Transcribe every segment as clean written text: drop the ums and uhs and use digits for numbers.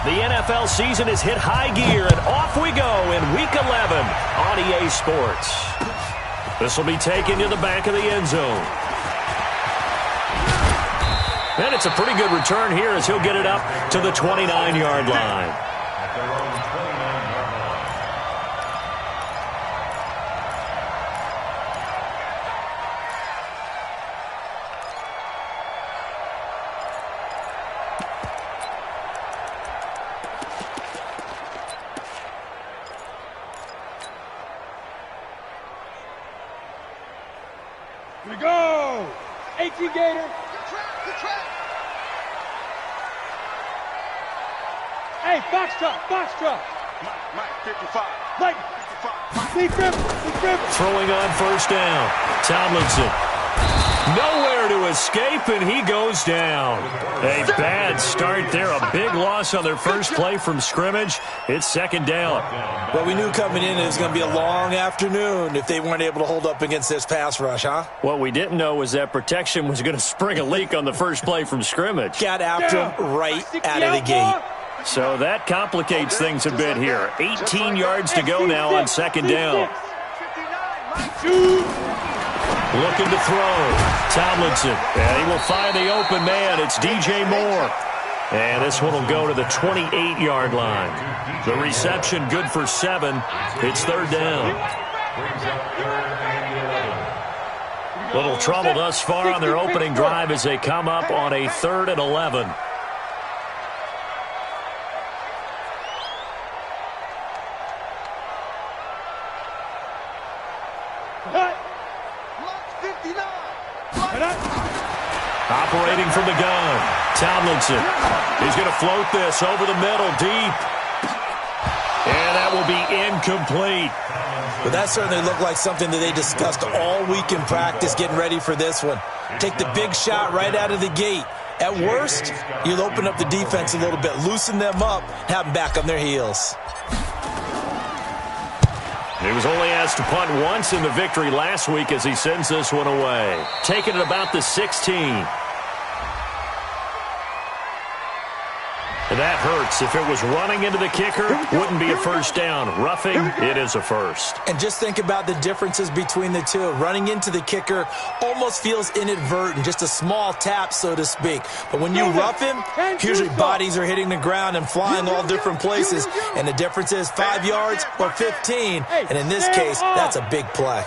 The NFL season has hit high gear, and off we go in Week 11 on EA Sports. This will be taken to the back of the end zone. And it's a pretty good return here as he'll get it up to the 29-yard line. Here we go! 18 Gator! Hey, Foxtrot! Mike, 55. Mike, 55. Throwing on first down. Tomlinson. Nowhere to escape, and he goes down. A bad start there. A big loss on their first play from scrimmage. It's second down. Well, we knew coming in it was going to be a long afternoon if they weren't able to hold up against this pass rush, huh? What we didn't know was that protection was going to spring a leak on the first play from scrimmage. Got after him right out of the gate. So that complicates things a bit here. 18 yards to go now on second down. Looking to throw. Tomlinson. And he will find the open man. It's DJ Moore. And this one will go to the 28-yard line. The reception good for 7. It's third down. Little trouble thus far on their opening drive as they come up on a 3rd and 11. Operating from the gun, Tomlinson. He's going to float this over the middle, deep. And that will be incomplete. But that certainly looked like something that they discussed all week in practice getting ready for this one. Take the big shot right out of the gate. At worst, you'll open up the defense a little bit, loosen them up, have them back on their heels. He was only asked to punt once in the victory last week as he sends this one away. Taking it about the 16. And that hurts. If it was running into the kicker, wouldn't be a first down. Roughing, it is a first. And just think about the differences between the two. Running into the kicker almost feels inadvertent, just a small tap, so to speak. But when you rough him, usually bodies are hitting the ground and flying all different places. And the difference is 5 yards or 15. And in this case, that's a big play.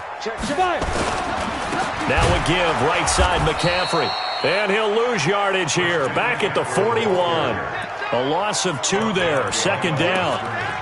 Now a give, right side McCaffrey. And he'll lose yardage here, back at the 41. A loss of 2 there, second down.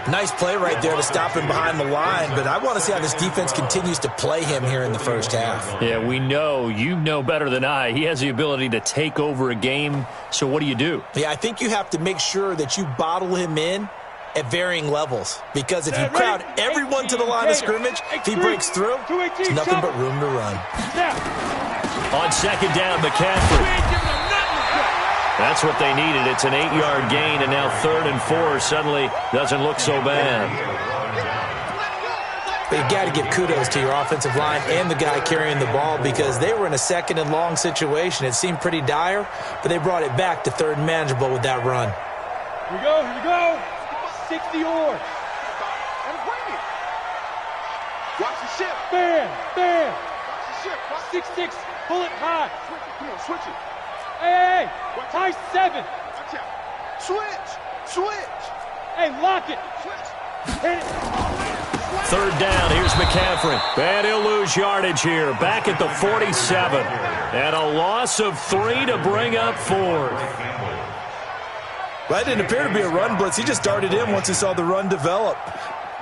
Nice play right there to stop him behind the line, but I want to see how this defense continues to play him here in the first half. Yeah, we know, you know better than I, he has the ability to take over a game, so what do you do? Yeah, I think you have to make sure that you bottle him in at varying levels, because if you crowd everyone to the line of scrimmage, if he breaks through, there's nothing but room to run. On second down, McCaffrey. That's what they needed. It's an 8-yard gain, and now 3rd and 4 suddenly doesn't look so bad. But you got to give kudos to your offensive line and the guy carrying the ball, because they were in a 2nd and long situation. It seemed pretty dire, but they brought it back to 3rd and manageable with that run. Here we go. 60 yards. Watch the ship. Bam. Watch the ship. 6-6. Pull it high. Come on, switch it. Hey. High 7. Switch. Hey, lock it. Hit it. 3rd down, here's McCaffrey. And he'll lose yardage here, back at the 47. And a loss of 3 to bring up 4th. That didn't appear to be a run blitz. He just darted in once he saw the run develop.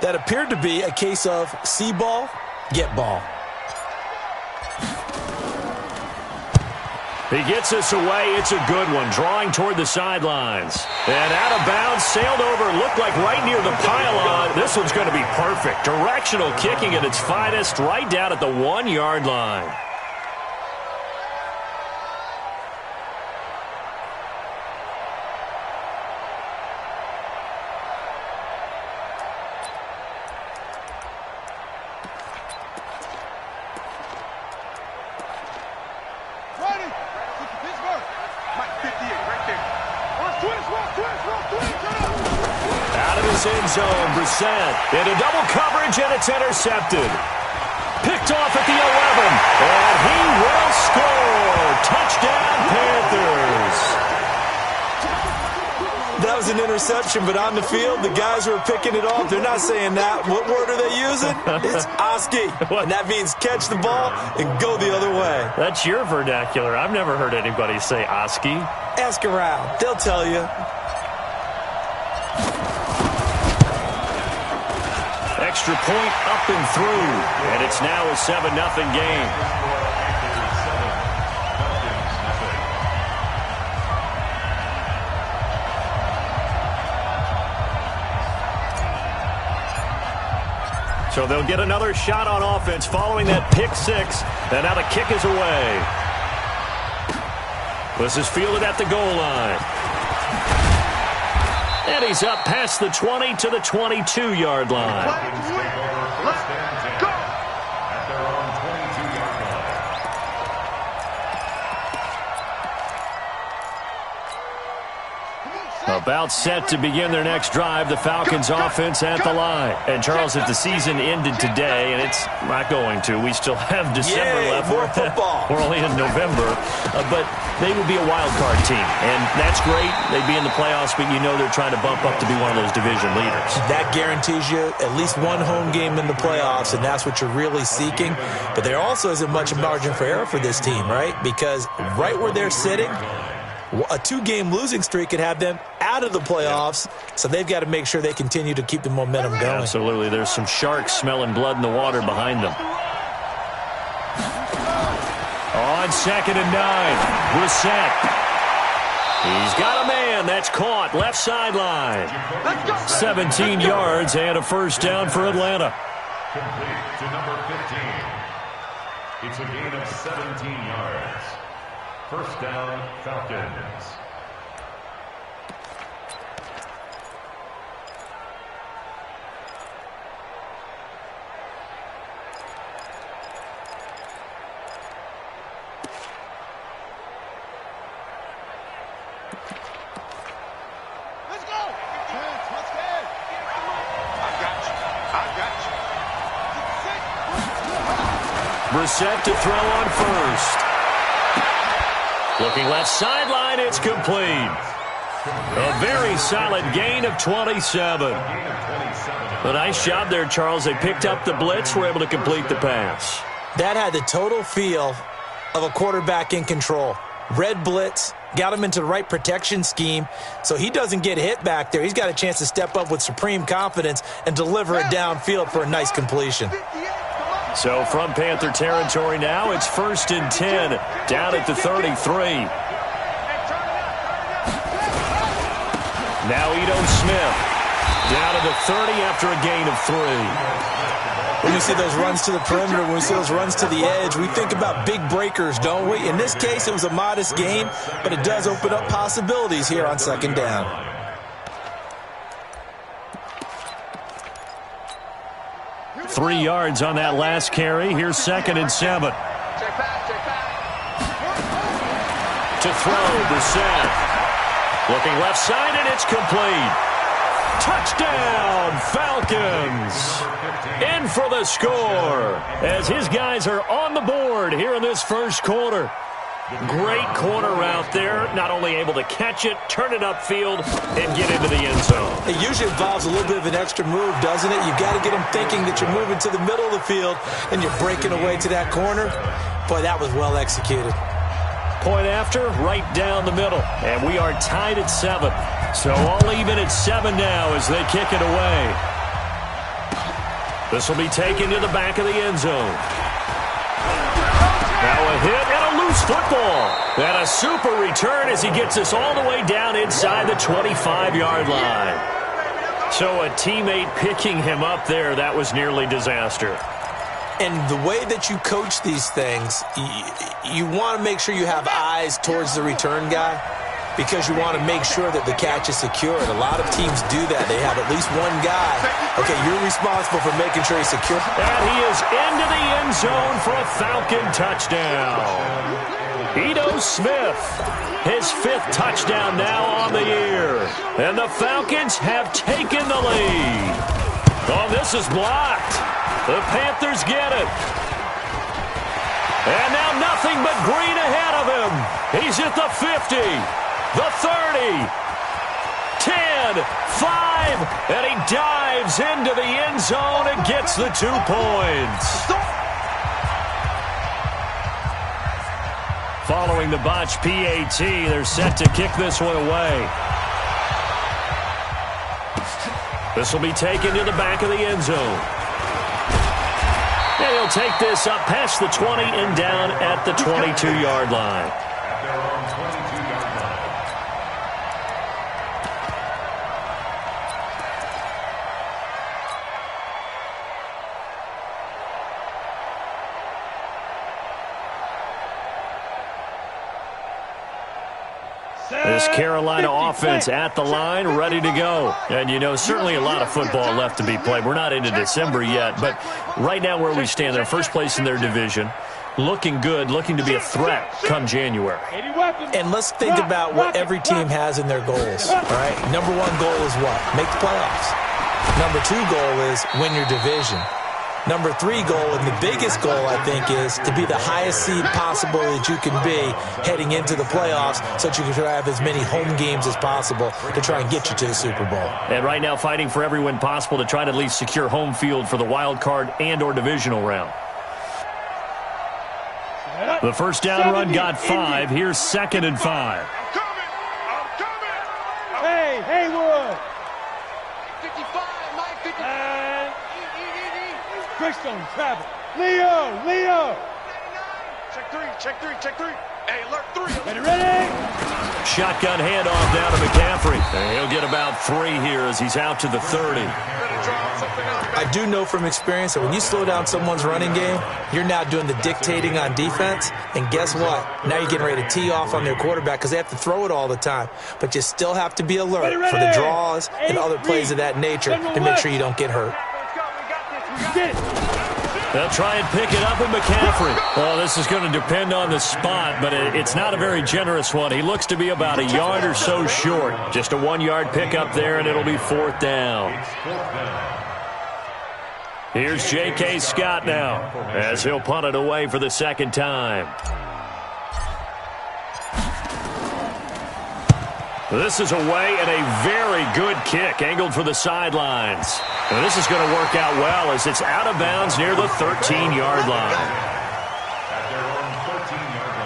That appeared to be a case of see ball, get ball. He gets this away. It's a good one. Drawing toward the sidelines. And out of bounds, sailed over, looked like right near the pylon. This one's going to be perfect. Directional kicking at its finest, right down at the 1-yard line. end zone. Brissett into double coverage, and it's intercepted. Picked off at the 11, and he will score. Touchdown, Panthers. That was an interception, but on the field, the guys who are picking it off, they're not saying that. What word are they using? It's Oski, and that means catch the ball and go the other way. That's your vernacular. I've never heard anybody say Oski. Ask around. They'll tell you. Extra point up and through, and it's now a 7-0 game. So they'll get another shot on offense following that pick six, and now the kick is away. This is fielded at the goal line. And he's up past the 20 to the 22-yard line. Let's go. About set to begin their next drive, the Falcons offense at the line. And Charles, if the season ended today, and it's not going to, we still have December left. More football. We're only in November, but they would be a wild card team. And that's great. They'd be in the playoffs, but you know they're trying to bump up to be one of those division leaders. That guarantees you at least one home game in the playoffs, and that's what you're really seeking. But there also isn't much margin for error for this team, right? Because right where they're sitting, a 2-game losing streak could have them out of the playoffs, so they've got to make sure they continue to keep the momentum going. Absolutely. There's some sharks smelling blood in the water behind them. On 2nd and 9, Brissett. He's got a man. That's caught. Left sideline. 17 yards and a first down for Atlanta. Complete to number 15. It's a gain of 17 yards. First down, Falcons. Let's go. Let's go. I got you. Brissett to throw on first. Looking left sideline, it's complete. A very solid gain of 27. A nice job there, Charles. They picked up the blitz, were able to complete the pass. That had the total feel of a quarterback in control. Red blitz, got him into the right protection scheme, so he doesn't get hit back there. He's got a chance to step up with supreme confidence and deliver it downfield for a nice completion. So from Panther territory now, it's 1st and 10, down at the 33. Now Edo Smith, down at the 30 after a gain of 3. When we see those runs to the perimeter, when we see those runs to the edge, we think about big breakers, don't we? In this case, it was a modest gain, but it does open up possibilities here on 2nd down. 3 yards on that last carry. Here's 2nd and 7. To throw, Brissett. Looking left side, and it's complete. Touchdown, Falcons. In for the score as his guys are on the board here in this first quarter. Great corner route there. Not only able to catch it, turn it upfield, and get into the end zone. It usually involves a little bit of an extra move, doesn't it? You've got to get them thinking that you're moving to the middle of the field and you're breaking away to that corner. Boy, that was well executed. Point after, right down the middle. And we are tied at 7. So all even at 7 now as they kick it away. This will be taken to the back of the end zone. Now a hit and a loose football. And a super return as he gets us all the way down inside the 25-yard line. So a teammate picking him up there, that was nearly disaster. And the way that you coach these things, you want to make sure you have eyes towards the return guy because you want to make sure that the catch is secured. A lot of teams do that. They have at least one guy. Okay, you're responsible for making sure he's secure. And he is into the end zone for a Falcon touchdown. Ito Smith, his 5th touchdown now on the year. And the Falcons have taken the lead. Oh, this is blocked. The Panthers get it. And now nothing but green ahead of him. He's at the 50, the 30, 10, 5, and he dives into the end zone and gets the 2 points. Following the botch PAT, they're set to kick this one away. This will be taken to the back of the end zone. And he'll take this up past the 20 and down at the 22-yard line. At their own 22-yard line. This Carolina offense at the line, ready to go. And, you know, certainly a lot of football left to be played. We're not into December yet, but right now where we stand, they're first place in their division, looking good, looking to be a threat come January. And let's think about what every team has in their goals, all right? Number 1 goal is what? Make the playoffs. Number 2 goal is win your division. Number 3 goal, and the biggest goal, I think, is to be the highest seed possible that you can be heading into the playoffs so that you can try to have as many home games as possible to try and get you to the Super Bowl. And right now fighting for every win possible to try to at least secure home field for the wild card and or divisional round. The first down run got 5. Here's 2nd and 5. I'm coming. Hey, Haywood. 55, Mike, 55. Christian, travel. Leo. Check three. Hey, alert 3. Ready? Shotgun handoff down to McCaffrey. And he'll get about 3 here as he's out to the 30. I do know from experience that when you slow down someone's running game, you're now doing the dictating on defense. And guess what? Now you're getting ready to tee off on their quarterback because they have to throw it all the time. But you still have to be alert for the draws and other plays of that nature to make sure you don't get hurt. They'll try and pick it up in McCaffrey. Well, this is going to depend on the spot, but it's not a very generous one. He looks to be about a yard or so short. Just a 1-yard pickup there, and it'll be 4th down. Here's J.K. Scott now as he'll punt it away for the 2nd time. This is away and a very good kick angled for the sidelines. And this is going to work out well as it's out of bounds near the 13-yard line. At their own 13-yard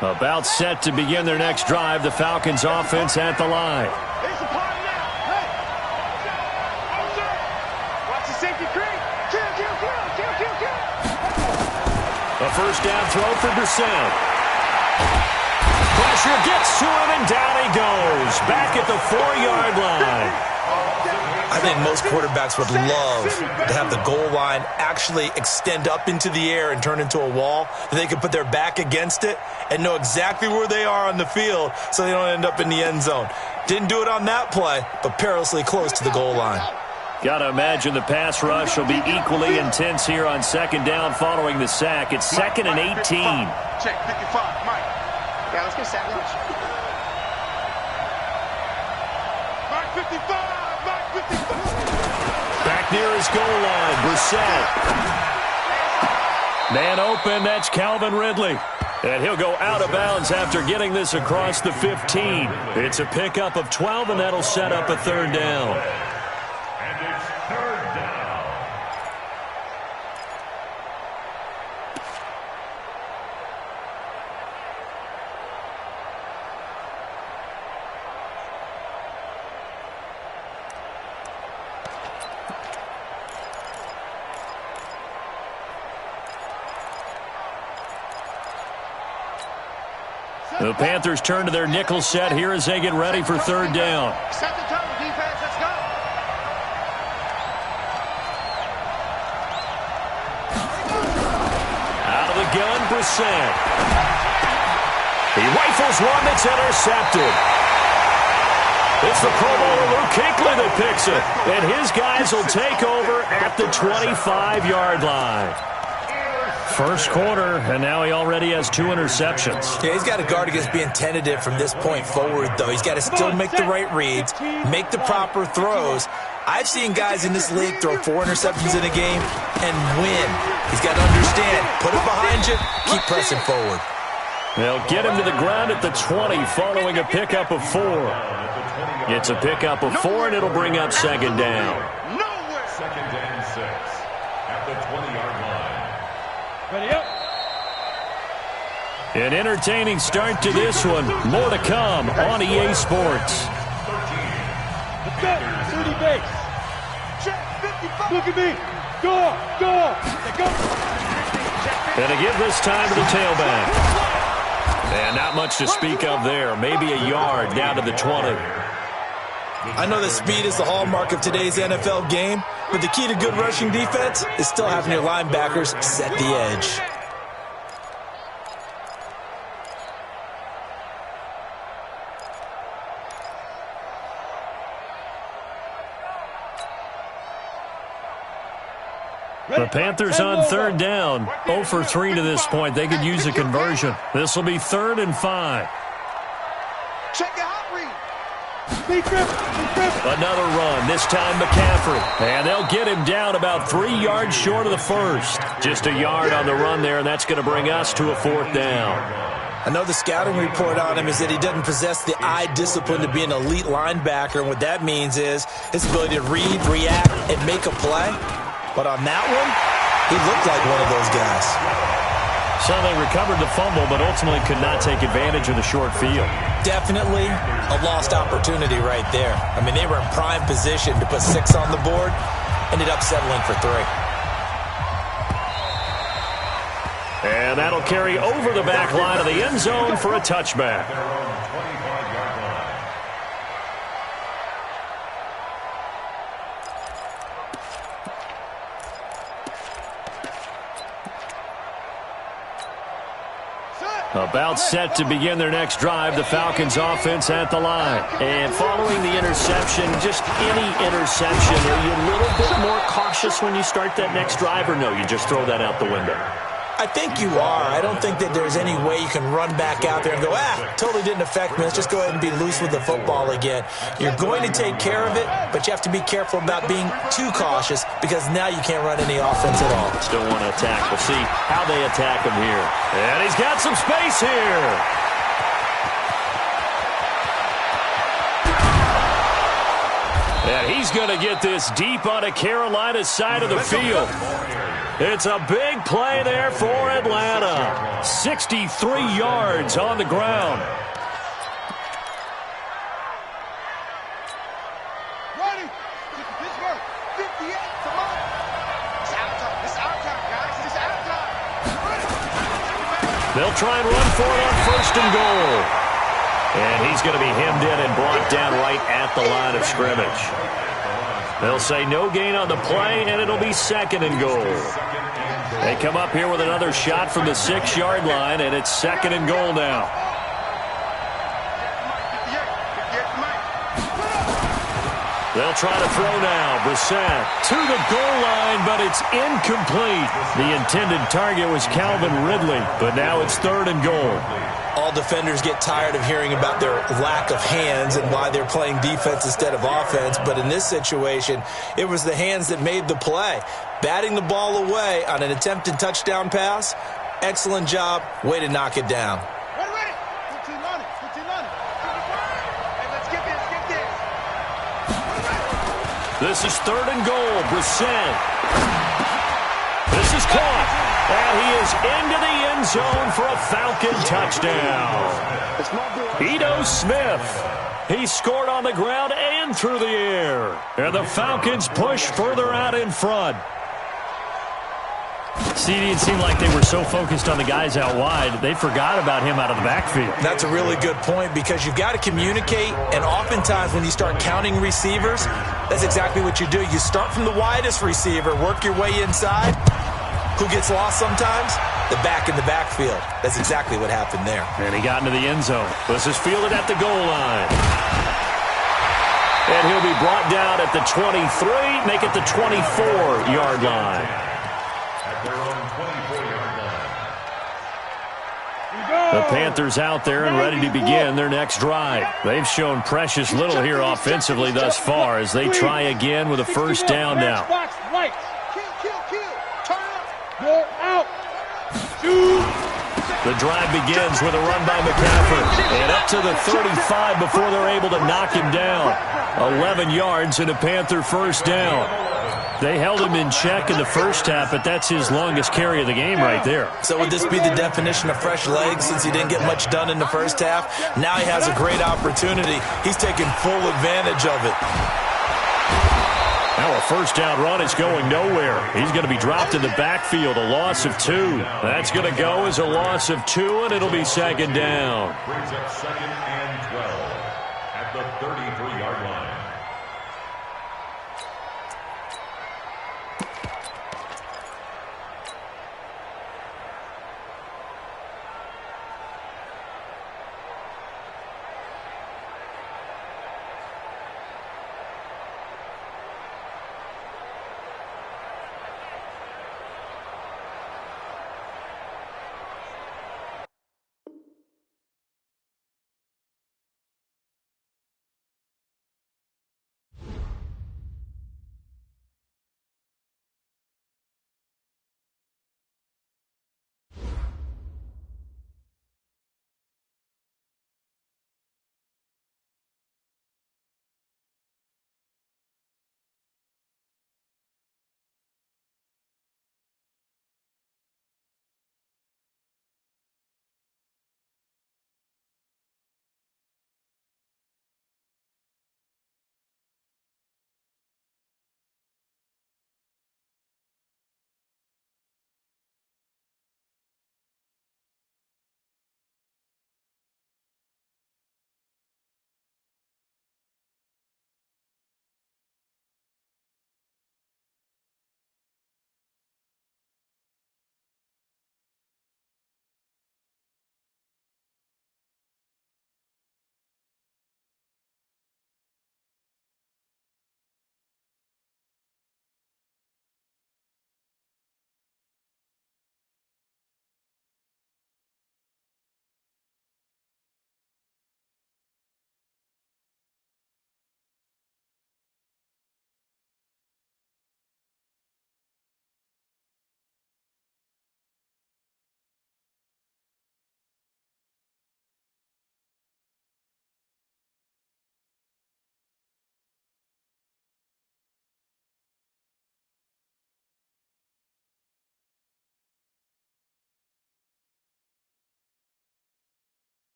line. About set to begin their next drive, the Falcons offense at the line. It's a party now. Hey. Watch the safety creep. Kill. A first down throw for Brissett. Pressure gets to him, and down he goes. Back at the 4-yard line. I think most quarterbacks would love to have the goal line actually extend up into the air and turn into a wall, that they could put their back against it and know exactly where they are on the field so they don't end up in the end zone. Didn't do it on that play, but perilously close to the goal line. Got to imagine the pass rush will be equally intense here on 2nd down following the sack. It's 2nd and 18. Check 55, Mike. Yeah, let's get sack rush. Mike 55. Back near his goal line, Brissett. Man open, that's Calvin Ridley. And he'll go out of bounds after getting this across the 15. It's a pickup of 12, and that'll set up a 3rd down. And it's 3rd down. The Panthers turn to their nickel set here as they get ready for 3rd down. Set the tone, defense. Let's go. Out of the gun, Brissett. He rifles one that's intercepted. It's the Pro Bowler Luke Kuechly that picks it. And his guys will take over at the 25-yard line. First quarter, and now he already has 2 interceptions. Yeah, he's got to guard against being tentative from this point forward, though. He's got to still make the right reads, make the proper throws. I've seen guys in this league throw 4 interceptions in a game and win. He's got to understand, put it behind you, keep pressing forward. They'll get him to the ground at the 20 following a pickup of 4. It's a pickup of 4, and it'll bring up second down. Second and 6 at the 20-yard line. Ready up. An entertaining start to this one. More to come on EA Sports. Let's go. 30 base. Look at me. Go. Go. And to give this time to the tailback. And not much to speak of there. Maybe a yard down to the 20. I know that speed is the hallmark of today's NFL game, but the key to good rushing defense is still having your linebackers set the edge. The Panthers on third down. 0 for 3 to this point. They could use a conversion. This will be 3rd and 5. Check your hot read. Another run, this time McCaffrey. And they'll get him down about 3 yards short of the first. Just a yard on the run there, and that's going to bring us to a 4th down. I know the scouting report on him is that he doesn't possess the eye discipline to be an elite linebacker, and what that means is his ability to read, react, and make a play. But on that one, he looked like one of those guys. So they recovered the fumble, but ultimately could not take advantage of the short field. Definitely a lost opportunity right there. I mean, they were in prime position to put 6 on the board, ended up settling for 3. And that'll carry over the back line of the end zone for a touchback. About set to begin their next drive, the Falcons offense at the line. And following the interception, just any interception, are you a little bit more cautious when you start that next drive, or no, you just throw that out the window? I think you are. I don't think that there's any way you can run back out there and go, totally didn't affect me. Let's just go ahead and be loose with the football again. You're going to take care of it, but you have to be careful about being too cautious because now you can't run any offense at all. Still want to attack. We'll see how they attack him here. And he's got some space here. And he's going to get this deep on a Carolina side of the field. It's a big play there for Atlanta. 63 yards on the ground. Ready. This work. 58. Come on. It's our time. It's our time, guys. It's our time. They'll try and run for it on 1st and goal. And he's going to be hemmed in and brought down right at the line of scrimmage. They'll say no gain on the play, and it'll be 2nd and goal. They come up here with another shot from the 6-yard line, and it's 2nd and goal now. They'll try to throw now. Brissett to the goal line, but it's incomplete. The intended target was Calvin Ridley, but now it's 3rd and goal. All defenders get tired of hearing about their lack of hands and why they're playing defense instead of offense. But in this situation, it was the hands that made the play. Batting the ball away on an attempted touchdown pass, excellent job. Way to knock it down. Ready. 15 on it. Hey, let's get this. This is 3rd and goal. Brissett. This is caught. And he is into the end zone for a Falcon touchdown. Ito Smith. He scored on the ground and through the air. And the Falcons push further out in front. See, it seemed like they were so focused on the guys out wide, they forgot about him out of the backfield. That's a really good point because you've got to communicate, and oftentimes when you start counting receivers, that's exactly what you do. You start from the widest receiver, work your way inside. Who gets lost sometimes? The back in the backfield. That's exactly what happened there. And he got into the end zone. This is fielded at the goal line. And he'll be brought down at the 23, make it the 24-yard line. At their own 24-yard line. The Panthers out there and ready to begin their next drive. They've shown precious little here offensively thus far as they try again with a first down now. You're out. Shoot. The drive begins with a run by McCaffrey. And up to the 35 before they're able to knock him down. 11 yards and a Panther first down. They held him in check in the first half, but that's his longest carry of the game right there. So would this be the definition of fresh legs since he didn't get much done in the first half? Now he has a great opportunity. He's taking full advantage of it. Now a first down run is going nowhere. He's going to be dropped in the backfield, a loss of 2. That's going to go as a loss of 2, and it'll be second down. Brings up second and 12 at the 33-yard line.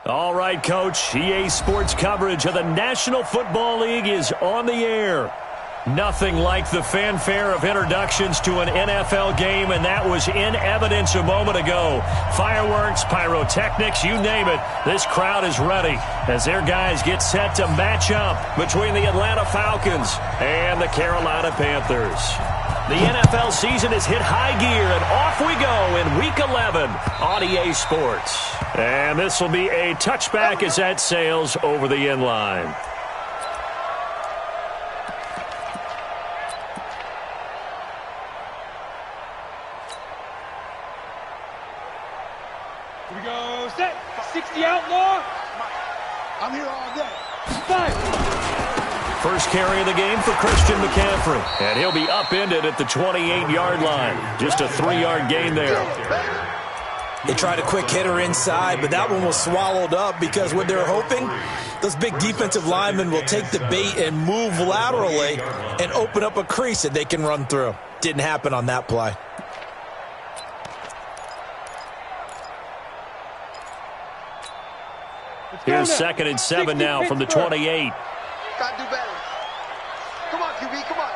All right, Coach. EA Sports coverage of the National Football League is on the air. Nothing like the fanfare of introductions to an NFL game, and that was in evidence a moment ago. Fireworks, pyrotechnics, you name it. This crowd is ready as their guys get set to match up between the Atlanta Falcons and the Carolina Panthers. The NFL season has hit high gear, and off we go in Week 11 on EA Sports. And this will be a touchback as that sails over the end line. Here we go. Set. 60 outlaw. I'm here all day. Five. First carry of the game for Christian McCaffrey. And he'll be upended at the 28-yard line. Just a 3-yard gain there. They tried a quick hitter inside, but that one was swallowed up because what they're hoping, those big defensive linemen will take the bait and move laterally and open up a crease that they can run through. Didn't happen on that play. Here's 2nd and 7 now from the 28. Gotta do better. Come on, QB, come on.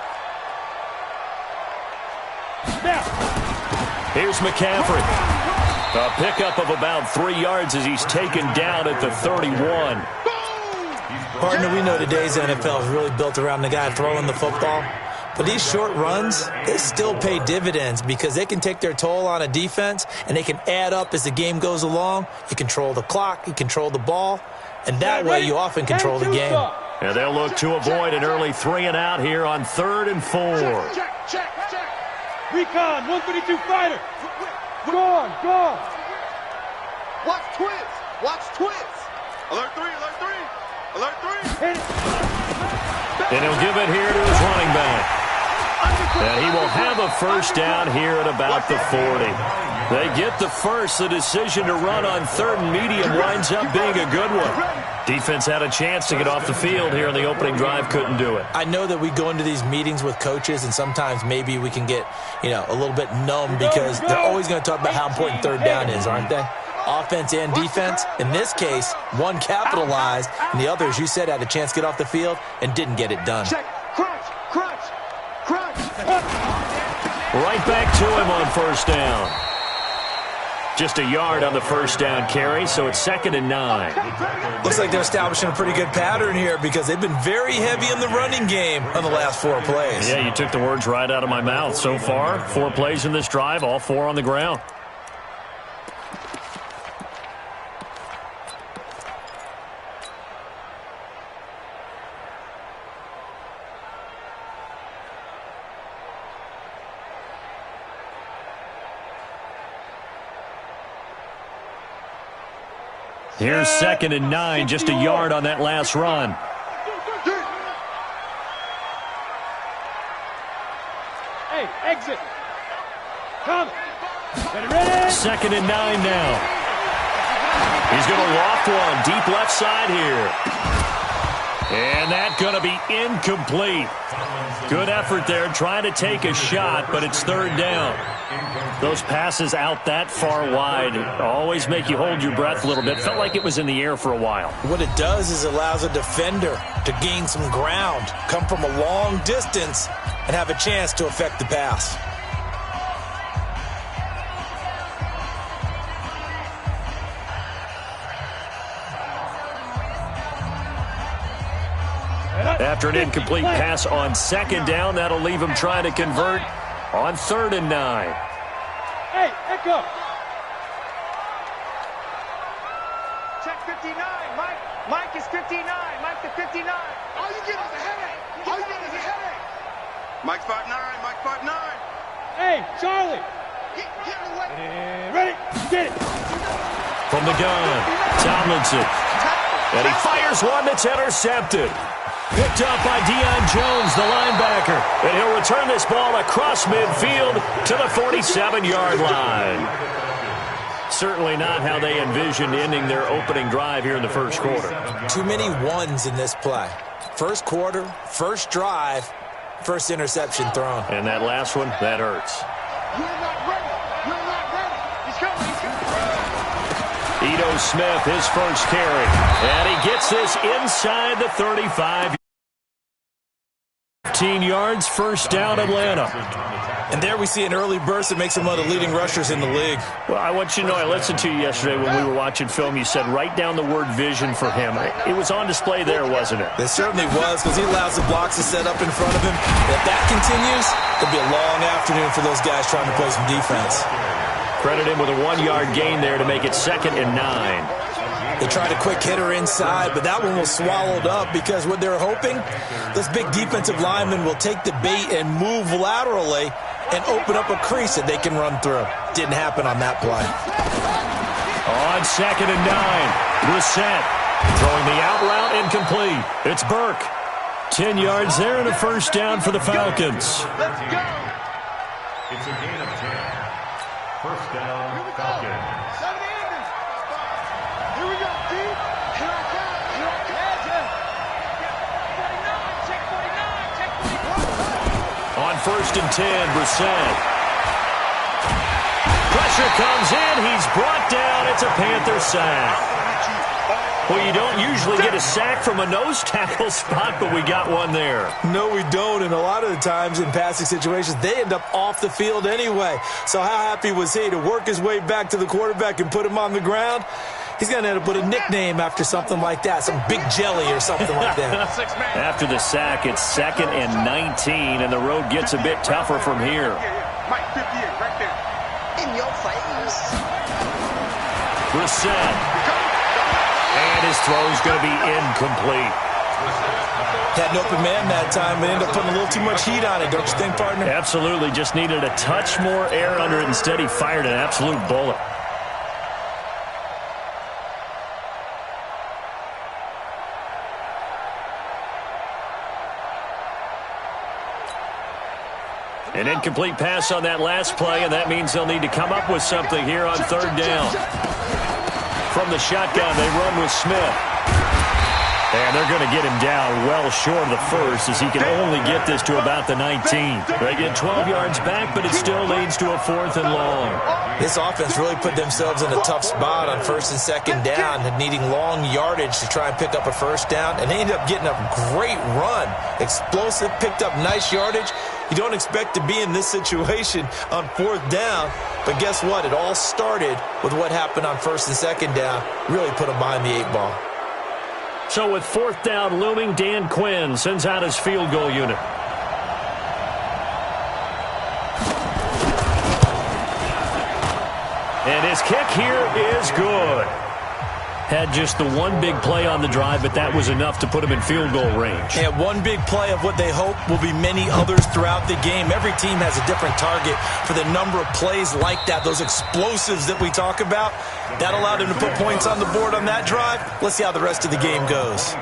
Now. Here's McCaffrey. A pickup of about 3 yards as he's taken down at the 31. Partner, we know today's NFL is really built around the guy throwing the football. But these short runs, they still pay dividends because they can take their toll on a defense and they can add up as the game goes along. You control the clock, you control the ball, and that way you often control the game. And they'll look to avoid an early 3-and-out here on 3rd and 4. Check. Recon, 132 fighter. Gone. Watch twins. Alert 3. Hit it. And he'll give it here to his running back. And he will have a first down here at about the 40. They get the first. The decision to run on 3rd and medium winds up being a good one. Defense had a chance to get off the field here in the opening drive, couldn't do it. I know that we go into these meetings with coaches, and sometimes maybe we can get, a little bit numb because they're always going to talk about how important 3rd down is, aren't they? Offense and defense. In this case, one capitalized, and the other, as you said, had a chance to get off the field and didn't get it done. Check. Crunch. Right back to him on first down. Just a yard on the first down carry, so it's 2nd and 9. Looks like they're establishing a pretty good pattern here because they've been very heavy in the running game on the last 4 plays. Yeah, you took the words right out of my mouth. So far, 4 plays in this drive, all 4 on the ground. Here's 2nd and 9, just a yard on that last run. Hey, exit. Come. Ready. 2nd and 9 now. He's going to loft one deep left side here. And that's going to be incomplete. Good effort there trying to take a shot, but it's 3rd down. Those passes out that far wide always make you hold your breath a little bit. Felt like it was in the air for a while. What it does is it allows a defender to gain some ground, come from a long distance, and have a chance to affect the pass. After an incomplete pass on 2nd down, that'll leave him trying to convert on 3rd and 9. Hey, echo. Check 59. Mike is 59. Mike the 59. All you get is a headache. Mike's 5'9". Hey, Charlie. Get away. And ready. Get it. From the gun, Tomlinson. And he fires one that's intercepted. Picked up by Deion Jones, the linebacker. And he'll return this ball across midfield to the 47-yard line. Certainly not how they envisioned ending their opening drive here in the first quarter. Too many ones in this play. First quarter, first drive, first interception thrown. And that last one, that hurts. We're not ready. He's coming. He Ito Smith, his first carry. And he gets this inside the 35. 15 yards, first down, Atlanta. And there we see an early burst that makes him one of the leading rushers in the league. Well, I want you to know, I listened to you yesterday when we were watching film. You said write down the word vision for him. It was on display there, wasn't it? It certainly was, because he allows the blocks to set up in front of him. If that continues, it'll be a long afternoon for those guys trying to play some defense. Credit him with a 1-yard gain there to make it 2nd and 9. They tried a quick hitter inside, but that one was swallowed up because what they're hoping, this big defensive lineman will take the bait and move laterally and open up a crease that they can run through. Didn't happen on that play. On 2nd and 9, Brissett throwing the out route incomplete. It's Burke. 10 yards there and a first down for the Falcons. Let's go. It's a gain of 10. First down, Falcons. Here we go, D. Here I come. Here I come. 49, check 49, check 49. On 1st and 10, Brissett. Pressure comes in. He's brought down. It's a Panther sack. Well, you don't usually get a sack from a nose tackle spot, but we got one there. No, we don't, and a lot of the times in passing situations, they end up off the field anyway. So how happy was he to work his way back to the quarterback and put him on the ground? He's going to end up with a nickname after something like that, some Big Jelly or something like that. After the sack, it's 2nd and 19, and the road gets a bit tougher from here. Mike, 58, right there. In your face. Brissett. And his throw's going to be incomplete. Had an open man that time, but ended up putting a little too much heat on it, don't you think, partner? Absolutely. Just needed a touch more air under it. Instead, he fired an absolute bullet. An incomplete pass on that last play, and that means they'll need to come up with something here on 3rd down. From the shotgun, they run with Smith. And they're going to get him down well short of the first, as he can only get this to about the 19. They get 12 yards back, but it still leads to a 4th and long. This offense really put themselves in a tough spot on 1st and 2nd down, and needing long yardage to try and pick up a first down, and they ended up getting a great run. Explosive, picked up nice yardage. You don't expect to be in this situation on 4th down, but guess what? It all started with what happened on 1st and 2nd down. Really put them behind the 8 ball. So with 4th down looming, Dan Quinn sends out his field goal unit. And his kick here is good. Had just the one big play on the drive, but that was enough to put him in field goal range. Yeah, one big play of what they hope will be many others throughout the game. Every team has a different target for the number of plays like that, those explosives that we talk about. That allowed him to put points on the board on that drive. Let's see how the rest of the game goes.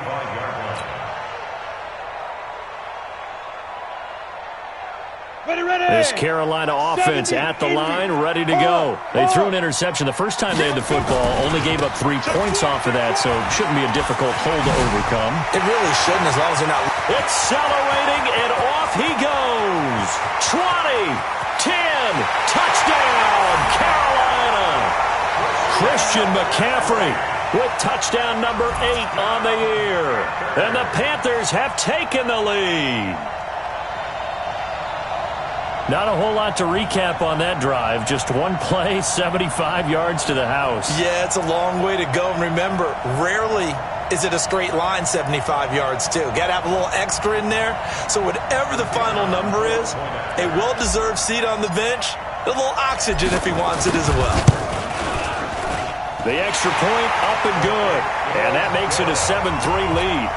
This Carolina offense at the line, ready to go. They threw an interception the first time they had the football, only gave up 3 points off of that, so it shouldn't be a difficult hole to overcome. It really shouldn't, as long as they're not. Accelerating, and off he goes. 20, 10, touchdown, Carolina. Christian McCaffrey with touchdown number 8 on the year. And the Panthers have taken the lead. Not a whole lot to recap on that drive. Just one play, 75 yards to the house. Yeah, it's a long way to go. And remember, rarely is it a straight line 75 yards, too. Got to have a little extra in there. So whatever the final number is, a well-deserved seat on the bench, a little oxygen if he wants it as well. The extra point up and good. And that makes it a 7-3 lead.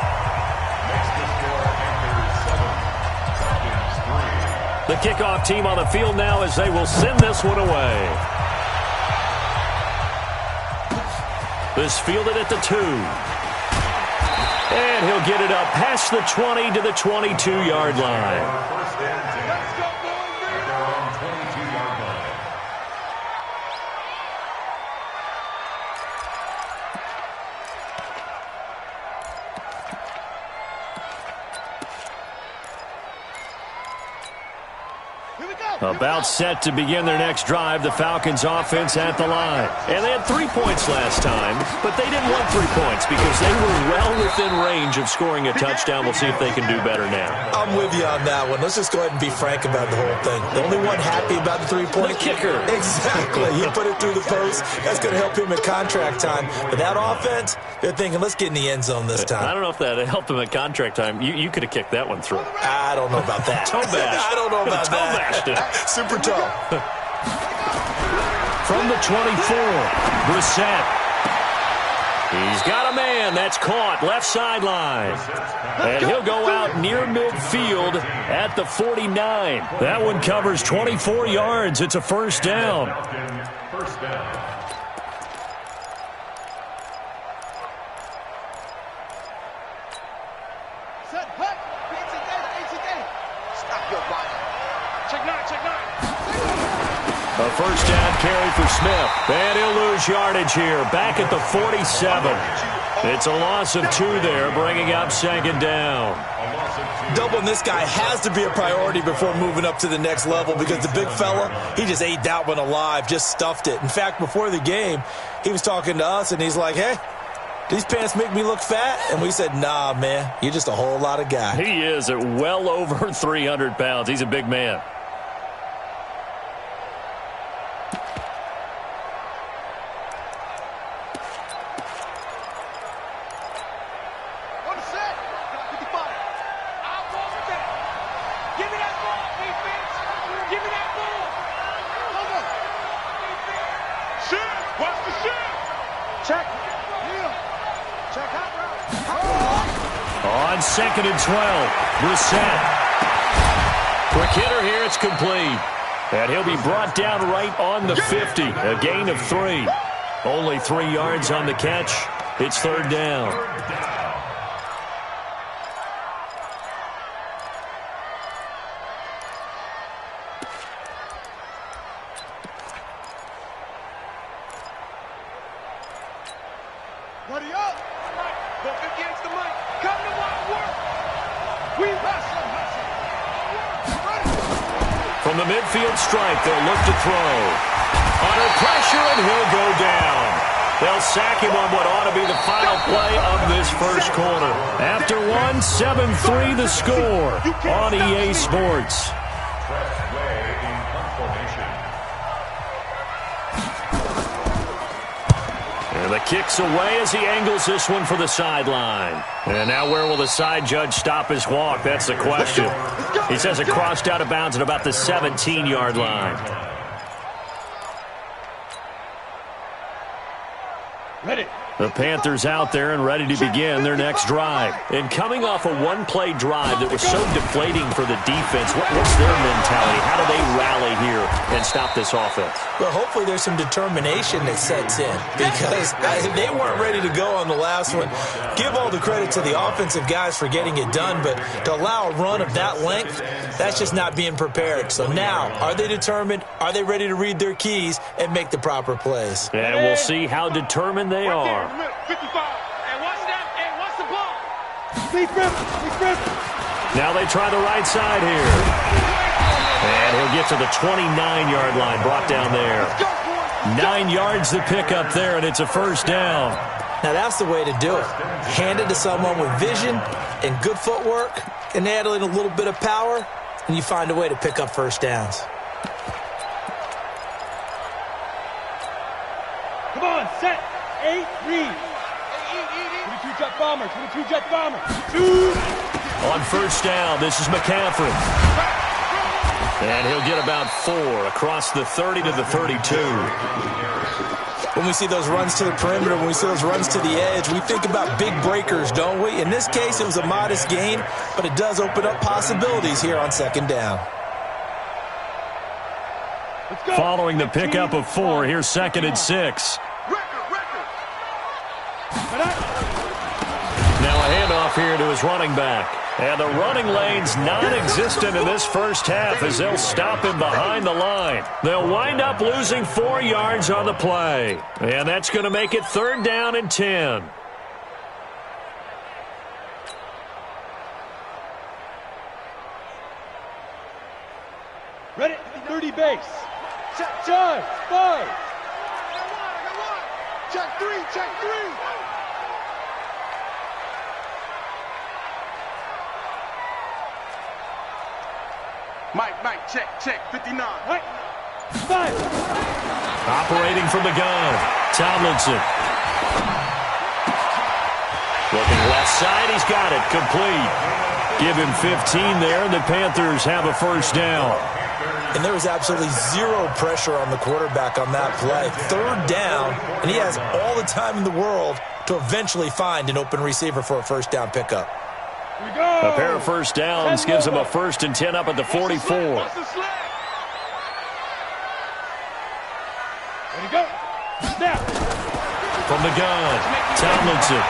The kickoff team on the field now as they will send this one away. This fielded at the 2. And he'll get it up past the 20 to the 22-yard line. Here we go. About set to begin their next drive, the Falcons offense at the line. And they had 3 points last time, but they didn't want 3 points because they were well within range of scoring a touchdown. We'll see if they can do better now. I'm with you on that one. Let's just go ahead and be frank about the whole thing. The only one happy about the 3-point kicker. Exactly. He put it through the post. That's going to help him at contract time. But that offense, they're thinking, let's get in the end zone this time. I don't know if that helped him at contract time. You could have kicked that one through. I don't know about that. Toe bash. I don't know about Toe that. bashed it. Super toe. From the 24, Brissett. He's got a man. That's caught. Left sideline. And he'll go out near midfield at the 49. That one covers 24 yards. It's a first down. First down. A first down carry for Smith. And he'll lose yardage here. Back at the 47. It's a loss of 2 there, bringing up second down. Doubling this guy has to be a priority before moving up to the next level because the big fella, he just ate that one alive, just stuffed it. In fact, before the game, he was talking to us, and he's like, hey, these pants make me look fat? And we said, nah, man, you're just a whole lot of guy. He is at well over 300 pounds. He's a big man. On second and 12, Brissett. Quick hitter here, it's complete. And he'll be brought down right on the 50. A gain of 3. Only 3 yards on the catch. It's third down. Buddy up! Go against the mic. Come to wild work. We wrestle. From the midfield stripe, they'll look to throw. Under pressure, and he'll go down. They'll sack him on what ought to be the final play of this first quarter. After 7-3 the score on EA Sports. And the kick's away as he angles this one for the sideline. And now where will the side judge stop his walk? That's the question. He says it crossed out of bounds at about the 17-yard line. Ready. The Panthers out there and ready to begin their next drive. And coming off a one-play drive that was so deflating for the defense, what's their mentality? How do they rally here and stop this offense? Well, hopefully there's some determination that sets in because they weren't ready to go on the last one. Give all the credit to the offensive guys for getting it done, but to allow a run of that length, that's just not being prepared. So now, are they determined? Are they ready to read their keys and make the proper plays? And we'll see how determined they are. 55. And watch that. And watch the ball. Now they try the right side here. And he'll get to the 29-yard line, brought down there. 9 yards to pick up there, and it's a first down. Now that's the way to do it. Hand it to someone with vision and good footwork, and add in a little bit of power, and you find a way to pick up first downs. Come on, set. 8, read. 22 jet bomber, 22 jet bomber. 2. On first down, this is McCaffrey. And he'll get about 4 across the 30 to the 32. When we see those runs to the perimeter, when we see those runs to the edge, we think about big breakers, don't we? In this case, it was a modest gain, but it does open up possibilities here on second down. Following the pickup of 4, here's second and 6. Now a handoff here to his running back. And the running lane's non-existent in this first half as they'll stop him behind the line. They'll wind up losing 4 yards on the play. And that's going to make it third down and 10. Ready, 30 check three, check three. Mike, check, 59. Right. Five. Operating from the gun, Tomlinson. Looking left side, he's got it, complete. Give him 15 there, and the Panthers have a first down. And there was absolutely zero pressure on the quarterback on that play. Third down, and he has all the time in the world to eventually find an open receiver for a first down pickup. Here we go. A pair of first downs gives him a 1st and 10 up at the 44. Ready to go. Snap. From the gun, Tomlinson.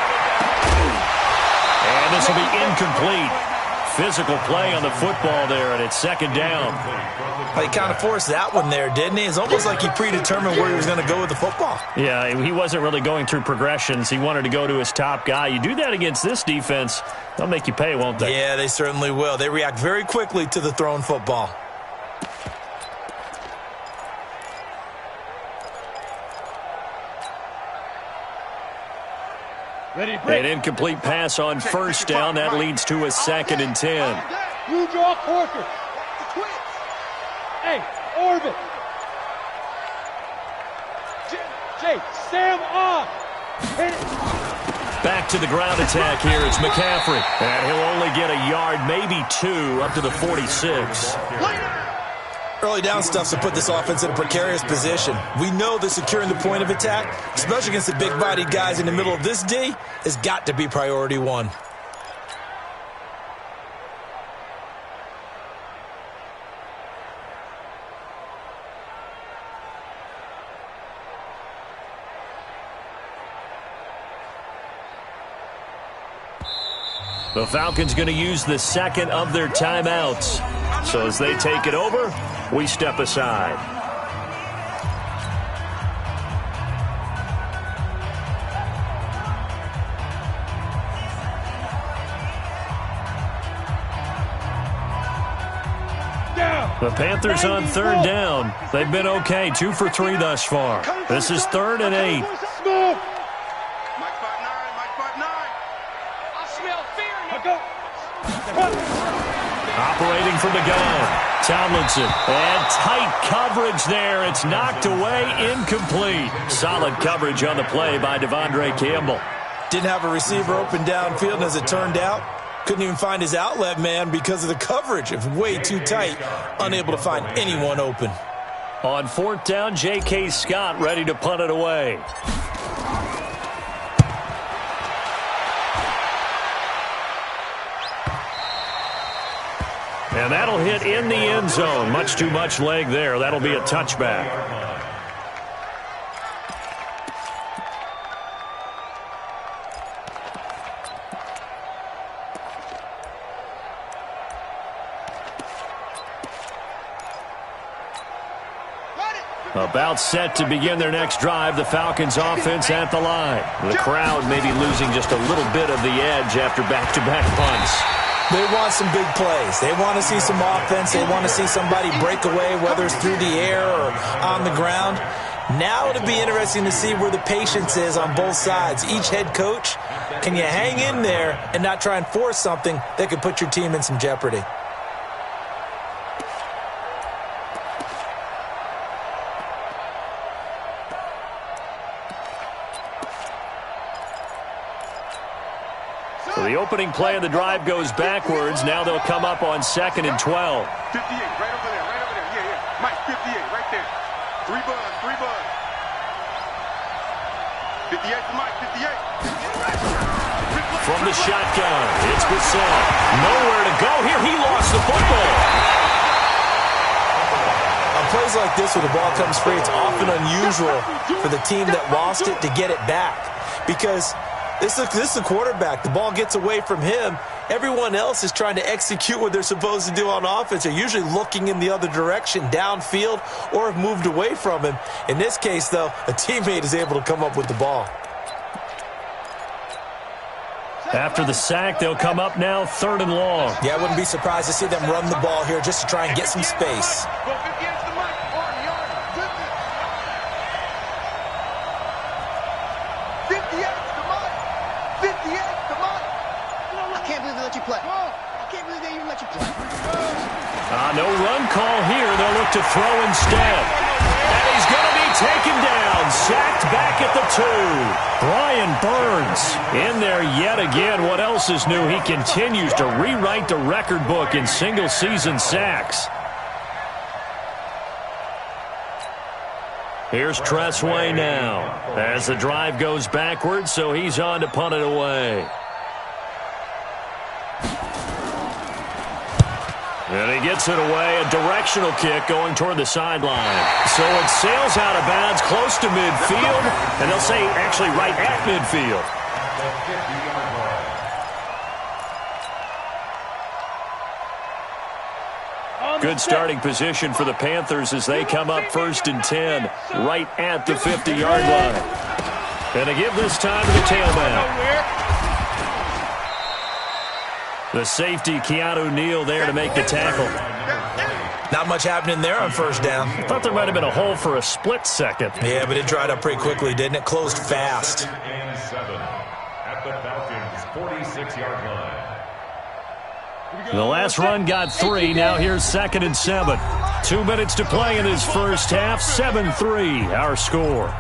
And this will be incomplete. Physical play on the football there, and it's 2nd down. He kind of forced that one there, didn't he? It's almost like he predetermined where he was going to go with the football. Yeah, he wasn't really going through progressions. He wanted to go to his top guy. You do that against this defense, they'll make you pay, won't they? Yeah, they certainly will. They react very quickly to the thrown football. Ready to break. An incomplete pass on first down. That leads to a 2nd and 10. You draw Corker. Hey, Orbit. Jay, Sam off. Hit it. Back to the ground attack here. It's McCaffrey. And he'll only get a yard, maybe 2, up to the 46. Early down stuff to put this offense in a precarious position. We know that securing the point of attack, especially against the big-bodied guys in the middle of this D, has got to be priority one. The Falcons going to use the 2nd of their timeouts. So as they take it over, we step aside. The Panthers on 3rd down. They've been okay, 2 for 3 thus far. This is 3rd and 8. Smoke. Mike 5'9", I smell fear in you. Operating from the gun, Tomlinson. And tight coverage there. It's knocked away, incomplete. Solid coverage on the play by Devondre Campbell. Didn't have a receiver open downfield, and as it turned out, couldn't even find his outlet man because of the coverage. It was way too tight, unable to find anyone open. On 4th down, J.K. Scott ready to punt it away. And that'll hit in the end zone. Much too much leg there. That'll be a touchback. About set to begin their next drive, the Falcons offense at the line. The crowd maybe losing just a little bit of the edge after back-to-back punts. They want some big plays. They want to see some offense. They want to see somebody break away, whether it's through the air or on the ground. Now it'll be interesting to see where the patience is on both sides. Each head coach, can you hang in there and not try and force something that could put your team in some jeopardy? So the opening play of the drive goes backwards. Now they'll come up on 2nd and 12. 58, right over there, yeah. Mike, 58, right there. 3 buzz. 58 to Mike, 58. From the shotgun, it's Bissett. Nowhere to go here. He lost the football. On plays like this where the ball comes free, it's often unusual for the team that lost it to get it back. Because this is the quarterback. The ball gets away from him. Everyone else is trying to execute what they're supposed to do on offense. They're usually looking in the other direction, downfield, or have moved away from him. In this case, though, a teammate is able to come up with the ball. After the sack, they'll come up now 3rd and long. Yeah, I wouldn't be surprised to see them run the ball here just to try and get some space. Go 58 to Mike. you play. I can't believe they even let you play. No run call here. They'll look to throw instead. And he's going to be taken down. Sacked back at the 2. Brian Burns in there yet again. What else is new? He continues to rewrite the record book in single-season sacks. Here's Tressway now as the drive goes backwards, so he's on to punt it away. And he gets it away, a directional kick going toward the sideline. So it sails out of bounds close to midfield, and they'll say actually right at midfield. Good starting position for the Panthers as they come up 1st and 10, right at the 50-yard line. And they give this time to the tailback. The safety, Keanu Neal, there to make the tackle. Not much happening there on first down. I thought there might have been a hole for a split second. Yeah, but it dried up pretty quickly, didn't it? Closed fast. And 7 at the Falcons' 46-yard line. The last run got 3. Now here's 2nd and 7. 2 minutes to play in this first half. 7-3, our score.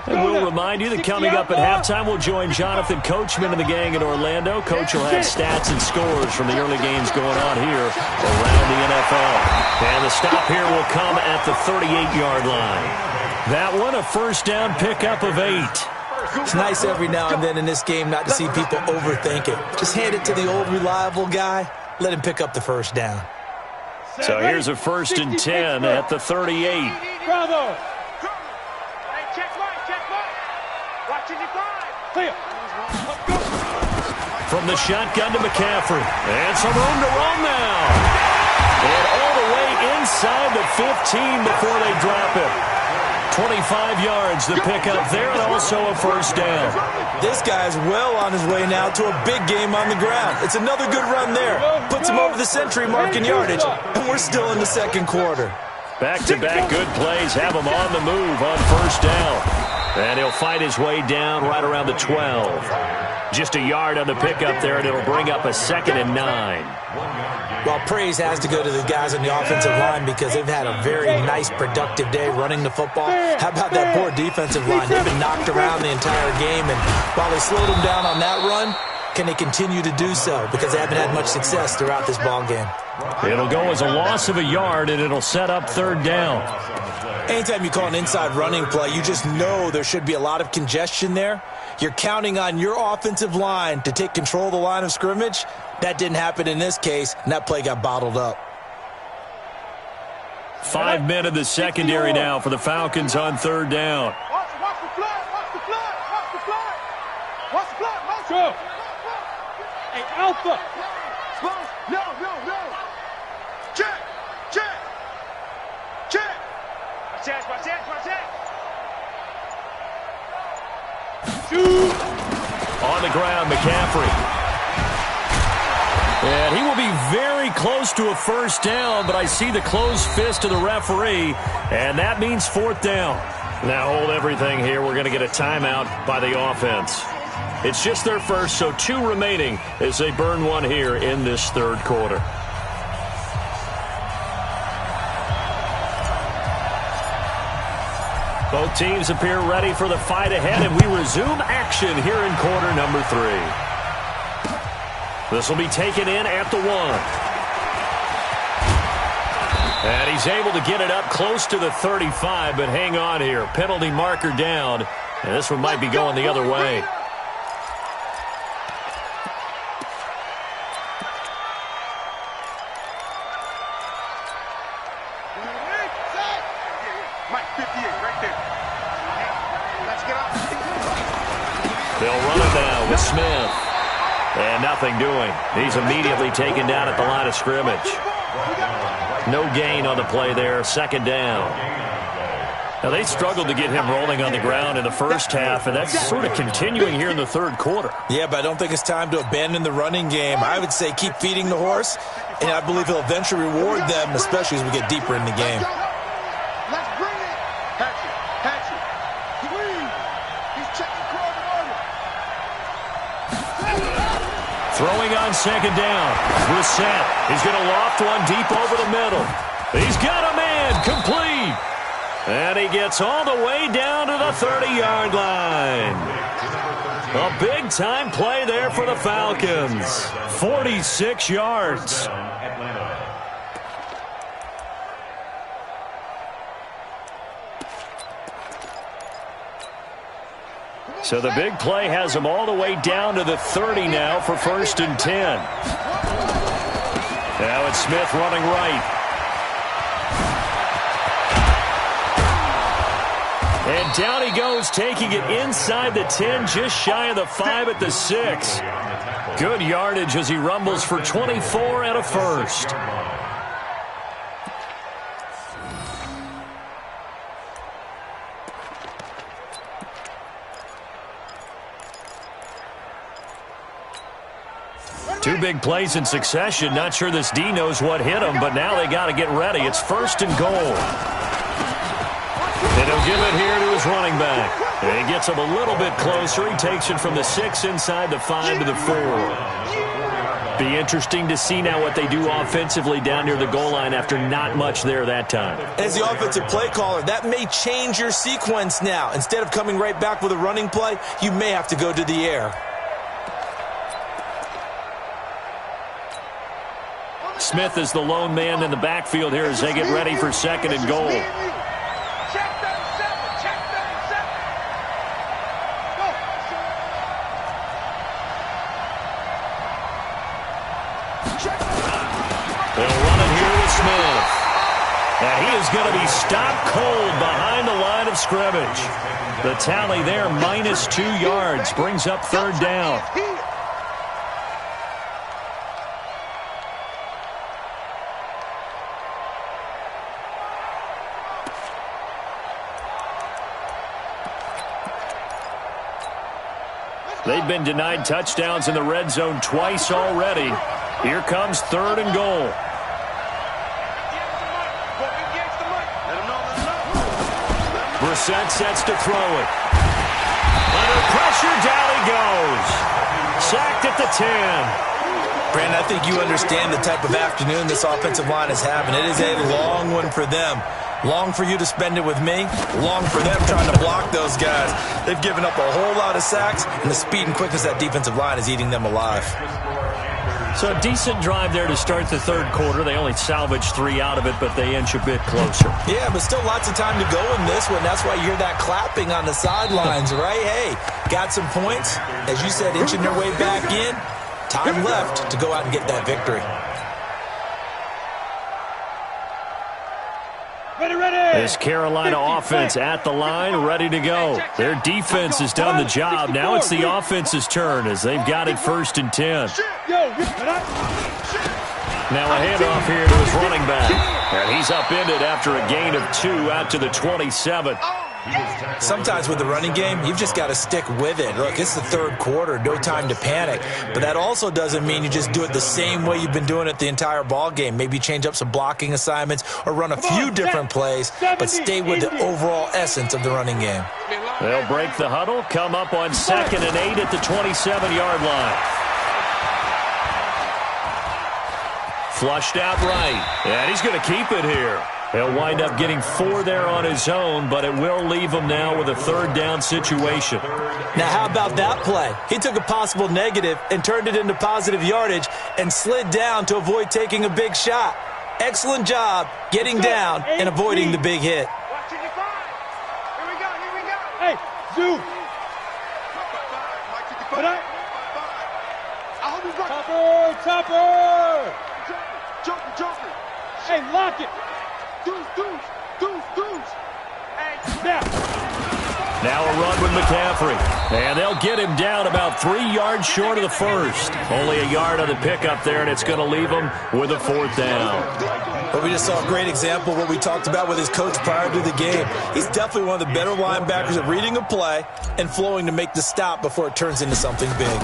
And we'll remind you that coming up at halftime, we'll join Jonathan Coachman and the gang in Orlando. Coach will have stats and scores from the early games going on here around the NFL. And the stop here will come at the 38-yard line. That one, a first down pickup of 8. It's nice every now and then in this game not to see people overthink it. Just hand it to the old reliable guy. Let him pick up the first down. So here's a 1st and 10 at the 38. Bravo. From the shotgun to McCaffrey. And some room to run now. And all the way inside the 15 before they drop it. 25 yards the pickup there, and also a first down. This guy's well on his way now to a big game on the ground. It's another good run there. Puts him over the century mark in yardage, and we're still in the second quarter. Back-to-back good plays have him on the move on first down. And he'll fight his way down right around the 12. Just a yard on the pickup there, and it'll bring up a 2nd and 9. Well, praise has to go to the guys on the offensive line because they've had a very nice, productive day running the football. How about that poor defensive line? They've been knocked around the entire game, and while they slowed them down on that run, can they continue to do so? Because they haven't had much success throughout this ball game. It'll go as a loss of a yard, and it'll set up 3rd down. Anytime you call an inside running play, you just know there should be a lot of congestion there. You're counting on your offensive line to take control of the line of scrimmage. That didn't happen in this case, and that play got bottled up. 5 men in the secondary now for the Falcons on 3rd down. Watch the flood, watch the flood, watch the flood. Watch the flood, watch the Go. Hey, Alpha. No. Check. Watch that. Shoot. On the ground, McCaffrey. And he will be very close to a first down, but I see the closed fist of the referee, and that means 4th down. Now hold everything here. We're going to get a timeout by the offense. It's just their first, so 2 remaining as they burn one here in this 3rd quarter. Both teams appear ready for the fight ahead, and we resume action here in quarter number 3. This will be taken in at the 1. And he's able to get it up close to the 35, but hang on here. Penalty marker down, and this one might be going the other way. They'll run it now with Smith. And nothing doing. He's immediately taken down at the line of scrimmage. No gain on the play there. 2nd down. Now, they struggled to get him rolling on the ground in the first half, and that's sort of continuing here in the 3rd quarter. Yeah, but I don't think it's time to abandon the running game. I would say keep feeding the horse, and I believe he'll eventually reward them, especially as we get deeper in the game. Let's bring it. Hatchet. He's Throwing on second down. Brissett. He's going to loft one deep over the middle. He's got a man. Complete. And he gets all the way down to the 30-yard line. A big-time play there for the Falcons. 46 yards. So the big play has him all the way down to the 30 now for 1st and 10. Now it's Smith running right. And down he goes, taking it inside the 10, just shy of the 5 at the 6. Good yardage as he rumbles for 24 and a first. Two big plays in succession. Not sure this D knows what hit him, but now they got to get ready. It's 1st and goal. And he'll give it here to his running back. And he gets him a little bit closer. He takes it from the 6 inside the 5 to the 4. Be interesting to see now what they do offensively down near the goal line after not much there that time. As the offensive play caller, that may change your sequence now. Instead of coming right back with a running play, you may have to go to the air. Smith is the lone man in the backfield here as they get ready for 2nd and goal. Check 37. Check 37. Go. They'll run it here with Smith. And he is going to be stopped cold behind the line of scrimmage. The tally there, -2 yards, brings up 3rd down. They've been denied touchdowns in the red zone twice already. Here comes 3rd and goal. Brissett sets to throw it. Under pressure, down he goes. Sacked at the 10. Brandon, I think you understand the type of afternoon this offensive line is having. It is a long one for them. Long for you to spend it with me. Long for them trying to block those guys. They've given up a whole lot of sacks, and the speed and quickness of that defensive line is eating them alive. So a decent drive there to start the 3rd quarter. They only salvaged 3 out of it, but they inch a bit closer. Yeah, but still lots of time to go in this one. That's why you hear that clapping on the sidelines, right? Hey, got some points. As you said, inching their way back in. Time left to go out and get that victory. This Carolina offense at the line, ready to go. Their defense has done the job. Now it's the offense's turn as they've got it 1st and 10. Now a handoff here to his running back. And he's upended after a gain of 2 out to the 27. Sometimes with the running game, you've just got to stick with it. Look, it's the 3rd quarter, no time to panic. But that also doesn't mean you just do it the same way you've been doing it the entire ball game. Maybe change up some blocking assignments or run a few different plays, but stay with the overall essence of the running game. They'll break the huddle, come up on 2nd and 8 at the 27-yard line. Flushed out right, and he's going to keep it here. He'll wind up getting 4 there on his own, but it will leave him now with a 3rd down situation. Now, how about that play? He took a possible negative and turned it into positive yardage and slid down to avoid taking a big shot. Excellent job getting down and avoiding the big hit. Watch it, 5. Here we go. Here we go. Hey, Zoo. Topper. Joker. Hey, lock it. Deuce. Hey, snap. Now a run with McCaffrey. And they'll get him down about 3 yards short of the first. Only a yard on the pickup there, and it's going to leave him with a 4th down. But we just saw a great example of what we talked about with his coach prior to the game. He's definitely one of the better linebackers at reading a play and flowing to make the stop before it turns into something big.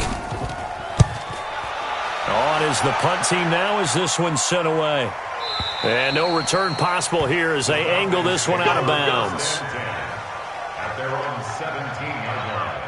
On is the punt team now as this one's sent away. And no return possible here as they angle this one out of bounds. At their own 17-yard line.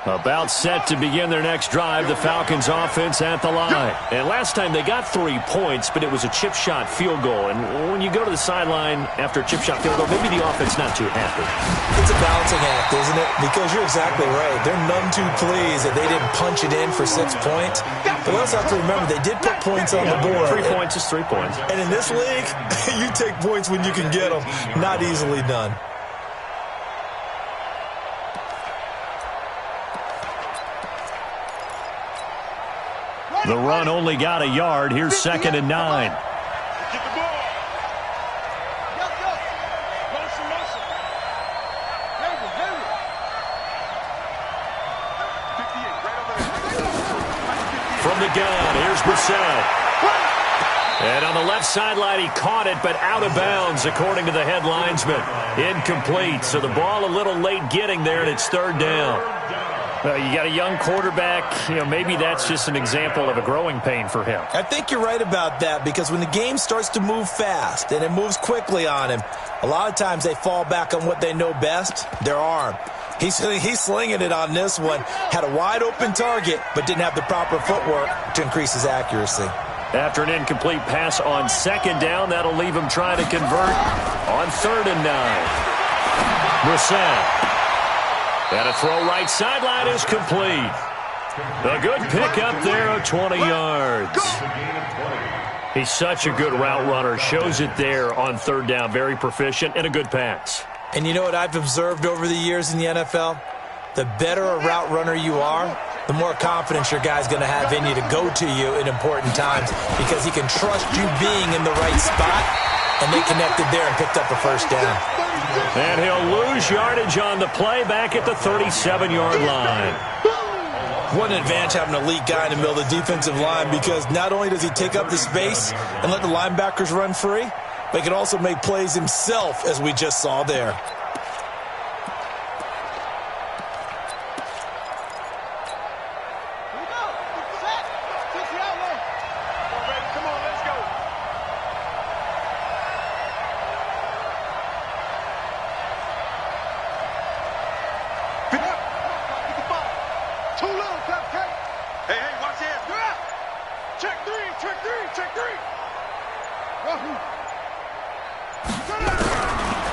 About set to begin their next drive, the Falcons offense at the line. And last time they got 3 points, but it was a chip shot field goal. And when you go to the sideline after a chip shot field goal, maybe the offense not too happy. It's a balancing act, isn't it? Because you're exactly right. They're none too pleased that they didn't punch it in for 6 points. But we also have to remember they did put points on the board. 3 points is 3 points. And in this league, you take points when you can get them. Not easily done. The run only got a yard. Here's 2nd and 9. Get the ball. Motion. David. 58, right over there. From the gun, here's Brissett. And on the left sideline, he caught it, but out of bounds, according to the head linesman. Incomplete, so the ball a little late getting there, and it's 3rd down. You got a young quarterback. Maybe that's just an example of a growing pain for him. I think you're right about that, because when the game starts to move fast and it moves quickly on him, a lot of times they fall back on what they know best, their arm. He's slinging it on this one. Had a wide-open target, but didn't have the proper footwork to increase his accuracy. After an incomplete pass on 2nd down, that'll leave him trying to convert on 3rd and 9. Brissett. And a throw right sideline is complete. A good pickup there of 20 yards. He's such a good route runner. Shows it there on 3rd down. Very proficient and a good pass. And you know what I've observed over the years in the NFL? The better a route runner you are, the more confidence your guy's going to have in you to go to you in important times, because he can trust you being in the right spot, and they connected there and picked up a 1st down. And he'll lose yardage on the play back at the 37-yard line. What an advantage having an elite guy in the middle of the defensive line, because not only does he take up the space and let the linebackers run free, but he can also make plays himself, as we just saw there.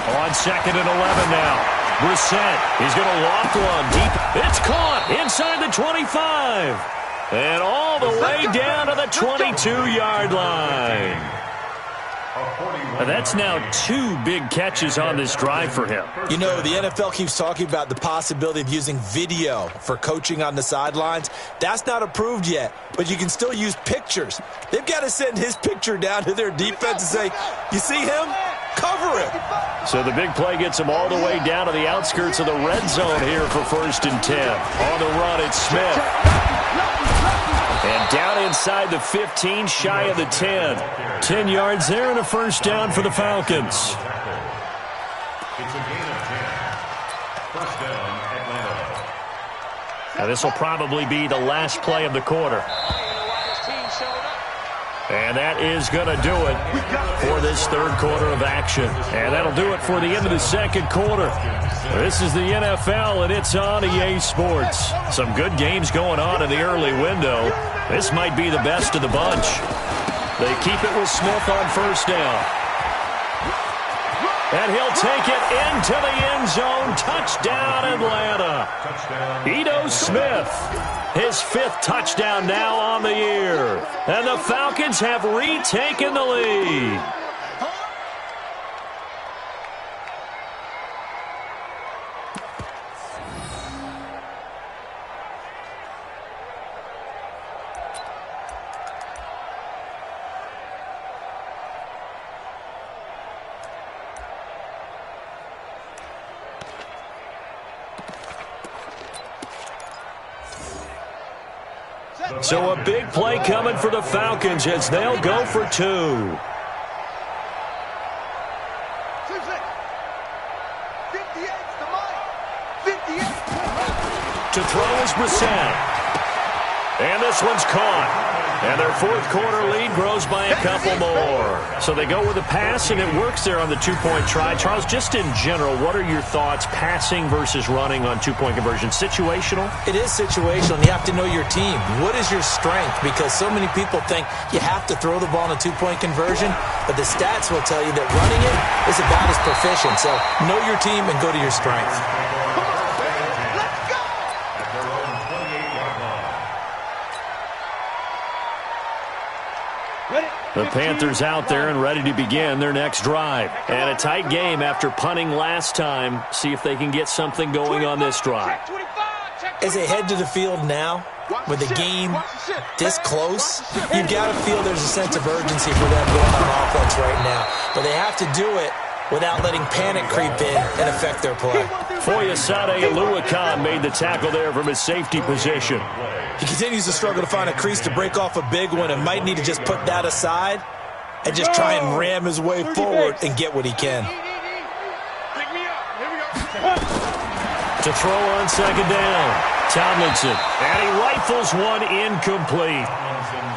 On 2nd and 11 now. Brissett, he's going to loft one deep. It's caught inside the 25. And all the way down to the 22-yard line. And that's now 2 big catches on this drive for him. You know, the NFL keeps talking about the possibility of using video for coaching on the sidelines. That's not approved yet, but you can still use pictures. They've got to send his picture down to their defense and say, you see him? Cover it. So the big play gets him all the way down to the outskirts of the red zone here for 1st and 10. On the run, it's Smith. And down inside the 15, shy of the 10. 10 yards there and a 1st down for the Falcons. It's a gain of 10. 1st down, Atlanta. Now this will probably be the last play of the quarter. And that is going to do it for this 3rd quarter of action. And that'll do it for the end of the 2nd quarter. This is the NFL, and it's on EA Sports. Some good games going on in the early window. This might be the best of the bunch. They keep it with Smith on 1st down. And he'll take it into the end zone. Touchdown, Atlanta. Ito Smith, his 5th touchdown now on the year. And the Falcons have retaken the lead. So a big play coming for the Falcons as they'll go for 2. To throw is Brissett. And this one's caught. And their fourth quarter lead grows by a couple more. So they go with a pass, and it works there on the two-point try. Charles, just in general, what are your thoughts passing versus running on two-point conversion? Situational? It is situational. You have to know your team. What is your strength? Because so many people think you have to throw the ball in a two-point conversion, but the stats will tell you that running it is about as proficient. So know your team and go to your strength. The Panthers out there and ready to begin their next drive. And a tight game after punting last time. See if they can get something going on this drive. As they head to the field now, with the game this close, you've got to feel there's a sense of urgency for them going on offense right now. But they have to do it without letting panic creep in and affect their play. Foyesade Oluwakan made the tackle there from his safety position. He continues to struggle to find a crease to break off a big one and might need to just put that aside and just try and ram his way forward and get what he can. To throw on second down, Tomlinson, and he rifles one incomplete.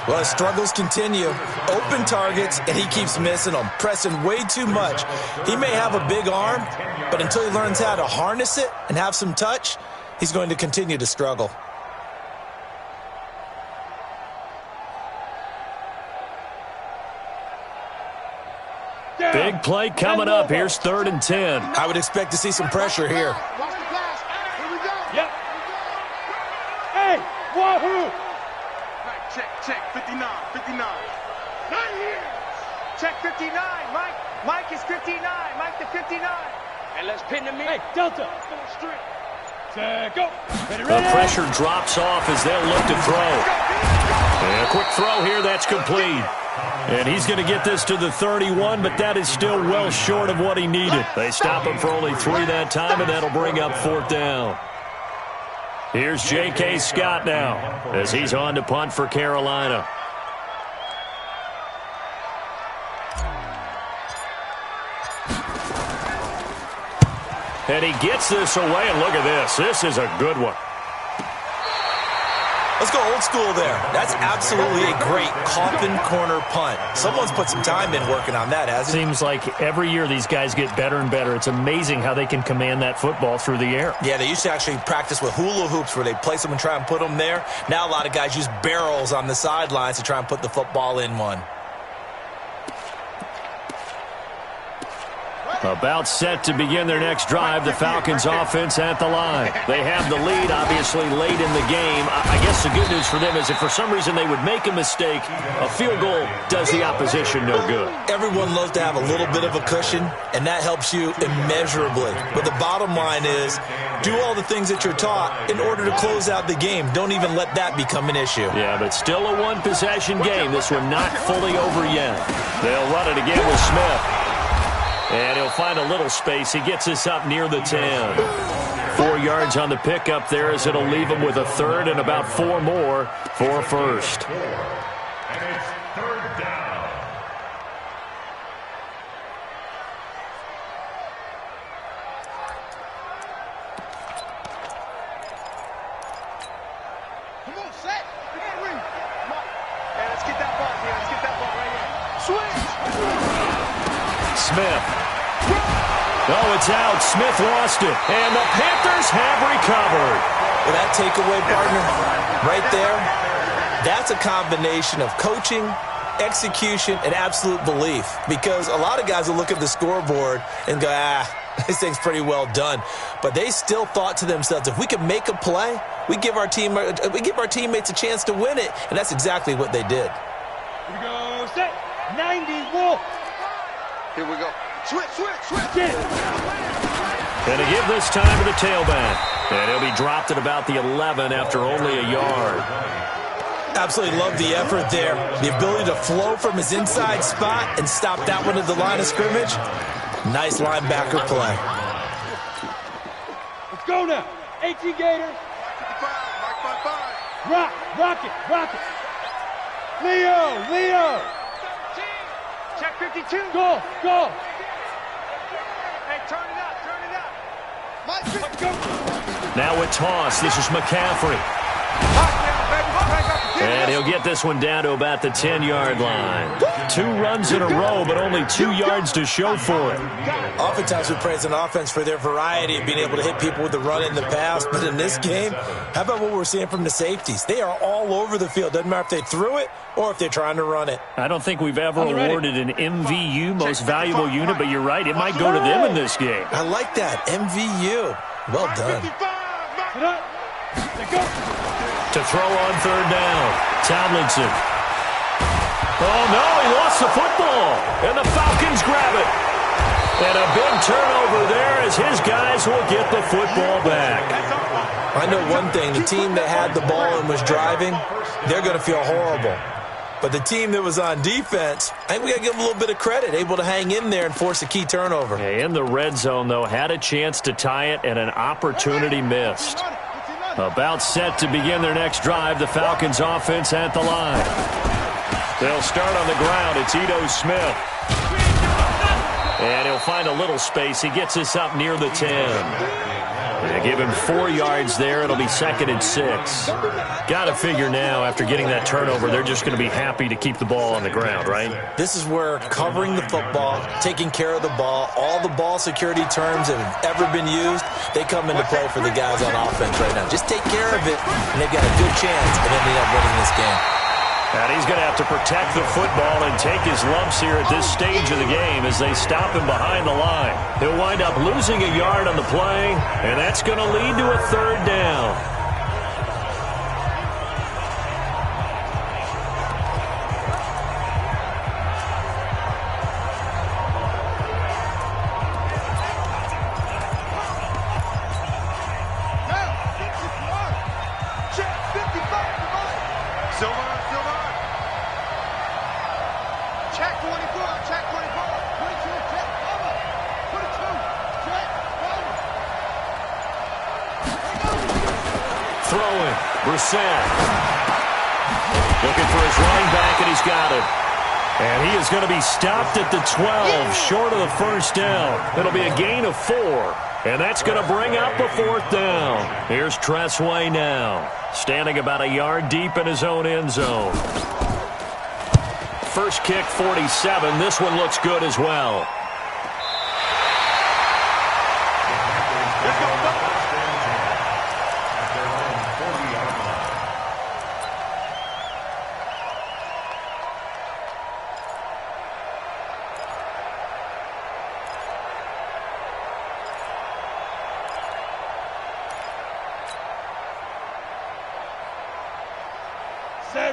Well, his struggles continue. Open targets, and he keeps missing them, pressing way too much. He may have a big arm, but until he learns how to harness it and have some touch, he's going to continue to struggle. Big play coming up. Here's 3rd and 10. I would expect to see some pressure here. Yep. Hey, wahoo! Check, 59. Not here. Check 59, Mike. Mike is 59. Mike to 59. And let's pin him in. Hey, Delta. Straight. Set, go. The pressure drops off as they'll look to throw. And a quick throw here, that's complete. And he's going to get this to the 31, but that is still well short of what he needed. They stop him for only 3 that time, and that'll bring up 4th down. Here's J.K. Scott now as he's on to punt for Carolina. And he gets this away, and look at this. This is a good one. Let's go old school there. That's absolutely a great coffin corner punt. Someone's put some time in working on that, hasn't it? Seems like every year these guys get better and better. It's amazing how they can command that football through the air. Yeah, they used to actually practice with hula hoops where they place them and try and put them there. Now a lot of guys use barrels on the sidelines to try and put the football in one. About set to begin their next drive, the Falcons offense at the line. They have the lead, obviously, late in the game. I guess the good news for them is if for some reason they would make a mistake, a field goal does the opposition no good. Everyone loves to have a little bit of a cushion, and that helps you immeasurably. But the bottom line is, do all the things that you're taught in order to close out the game. Don't even let that become an issue. Yeah, but still a one-possession game. This one not fully over yet. They'll run it again with Smith. And he'll find a little space. He gets this up near the 10. 4 yards on the pickup there as it'll leave him with a 3rd and about 4 more for a first. And it's 3rd down. Come on, set. Hey, let's get that ball here. Let's get that ball right here. Switch. Smith. Oh, it's out. Smith lost it. And the Panthers have recovered. Well, that takeaway, partner, right there, that's a combination of coaching, execution, and absolute belief. Because a lot of guys will look at the scoreboard and go, this thing's pretty well done. But they still thought to themselves, if we can make a play, we give our teammates a chance to win it. And that's exactly what they did. Here we go, set, 90, Wolf. Here we go. Switch. Get it. And to give this time to the tailback. And he'll be dropped at about the 11 after only a yard. Absolutely love the effort there. The ability to flow from his inside spot and stop that one at the line of scrimmage. Nice linebacker play. Let's go now. 18 Gator. 55. Rock it. Leo. Check 52. Go. Hey, turn it up. Mike, Let's go. Now a toss. This is McCaffrey. Hot now, baby. And he'll get this one down to about the 10-yard line. 2 runs in a row, but only 2 yards to show for it. Oftentimes we praise an offense for their variety of being able to hit people with the run in the pass. But in this game, how about what we're seeing from the safeties? They are all over the field. Doesn't matter if they threw it or if they're trying to run it. I don't think we've ever awarded an MVU, most valuable unit, but you're right. It might go to them in this game. I like that. MVU. Well done. To throw on 3rd down, Tomlinson. Oh, no, he lost the football, and the Falcons grab it. And a big turnover there as his guys will get the football back. I know one thing. The team that had the ball and was driving, they're going to feel horrible. But the team that was on defense, I think we got to give them a little bit of credit, able to hang in there and force a key turnover. In the red zone, though, had a chance to tie it and an opportunity missed. About set to begin their next drive, the Falcons offense at the line. They'll start on the ground. It's Ito Smith. And he'll find a little space. He gets us up near the 10. They give him 4 yards there. It'll be 2nd and 6. Got to figure now, after getting that turnover, they're just going to be happy to keep the ball on the ground, right? This is where covering the football, taking care of the ball, all the ball security terms that have ever been used, they come into play for the guys on offense right now. Just take care of it, and they've got a good chance of ending up winning this game. And he's going to have to protect the football and take his lumps here at this stage of the game as they stop him behind the line. He'll wind up losing a yard on the play, and that's going to lead to a 3rd down. Throwing, Brissett. Looking for his running back, and he's got it. And he is going to be stopped at the 12, short of the 1st down. It'll be a gain of 4, and that's going to bring up a 4th down. Here's Tressway now, standing about a yard deep in his own end zone. First kick, 47. This one looks good as well.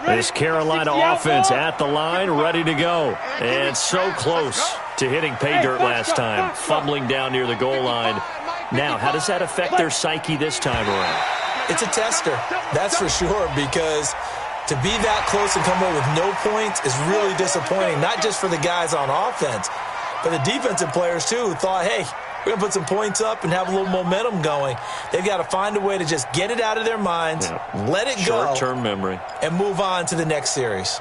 This Carolina offense at the line, ready to go. And so close to hitting pay dirt last time, fumbling down near the goal line. Now, how does that affect their psyche this time around? It's a tester, that's for sure, because to be that close and come away with no points is really disappointing, not just for the guys on offense, but the defensive players, too, who thought, hey, we're going to put some points up and have a little momentum going. They've got to find a way to just get it out of their minds, let it go. Short-term memory. And move on to the next series.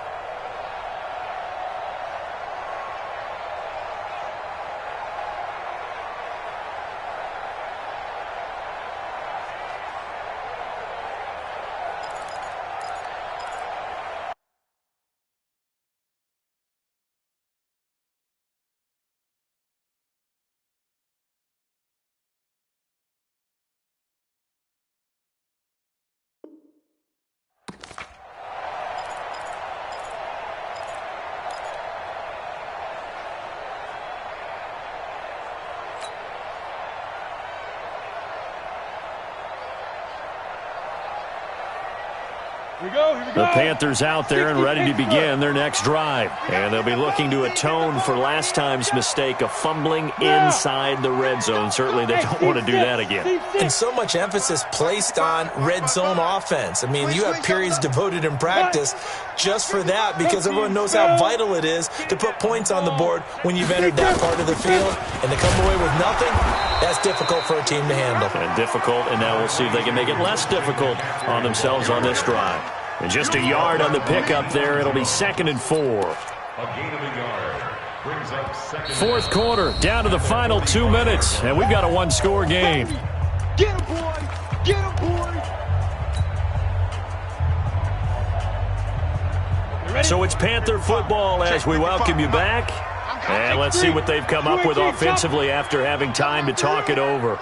The Panthers out there and ready to begin their next drive. And they'll be looking to atone for last time's mistake of fumbling inside the red zone. Certainly they don't want to do that again. And so much emphasis placed on red zone offense. I mean, you have periods devoted in practice just for that because everyone knows how vital it is to put points on the board when you've entered that part of the field. And to come away with nothing, that's difficult for a team to handle. And difficult, and now we'll see if they can make it less difficult on themselves on this drive. And just a yard on the pickup there. It'll be 2nd and 4. A gain of a yard brings up 2nd. Fourth quarter, down to the final 2 minutes, and we've got a one-score game. Get him, boy! Get him, boy! So it's Panther football as we welcome you back. And let's see what they've come up with offensively after having time to talk it over.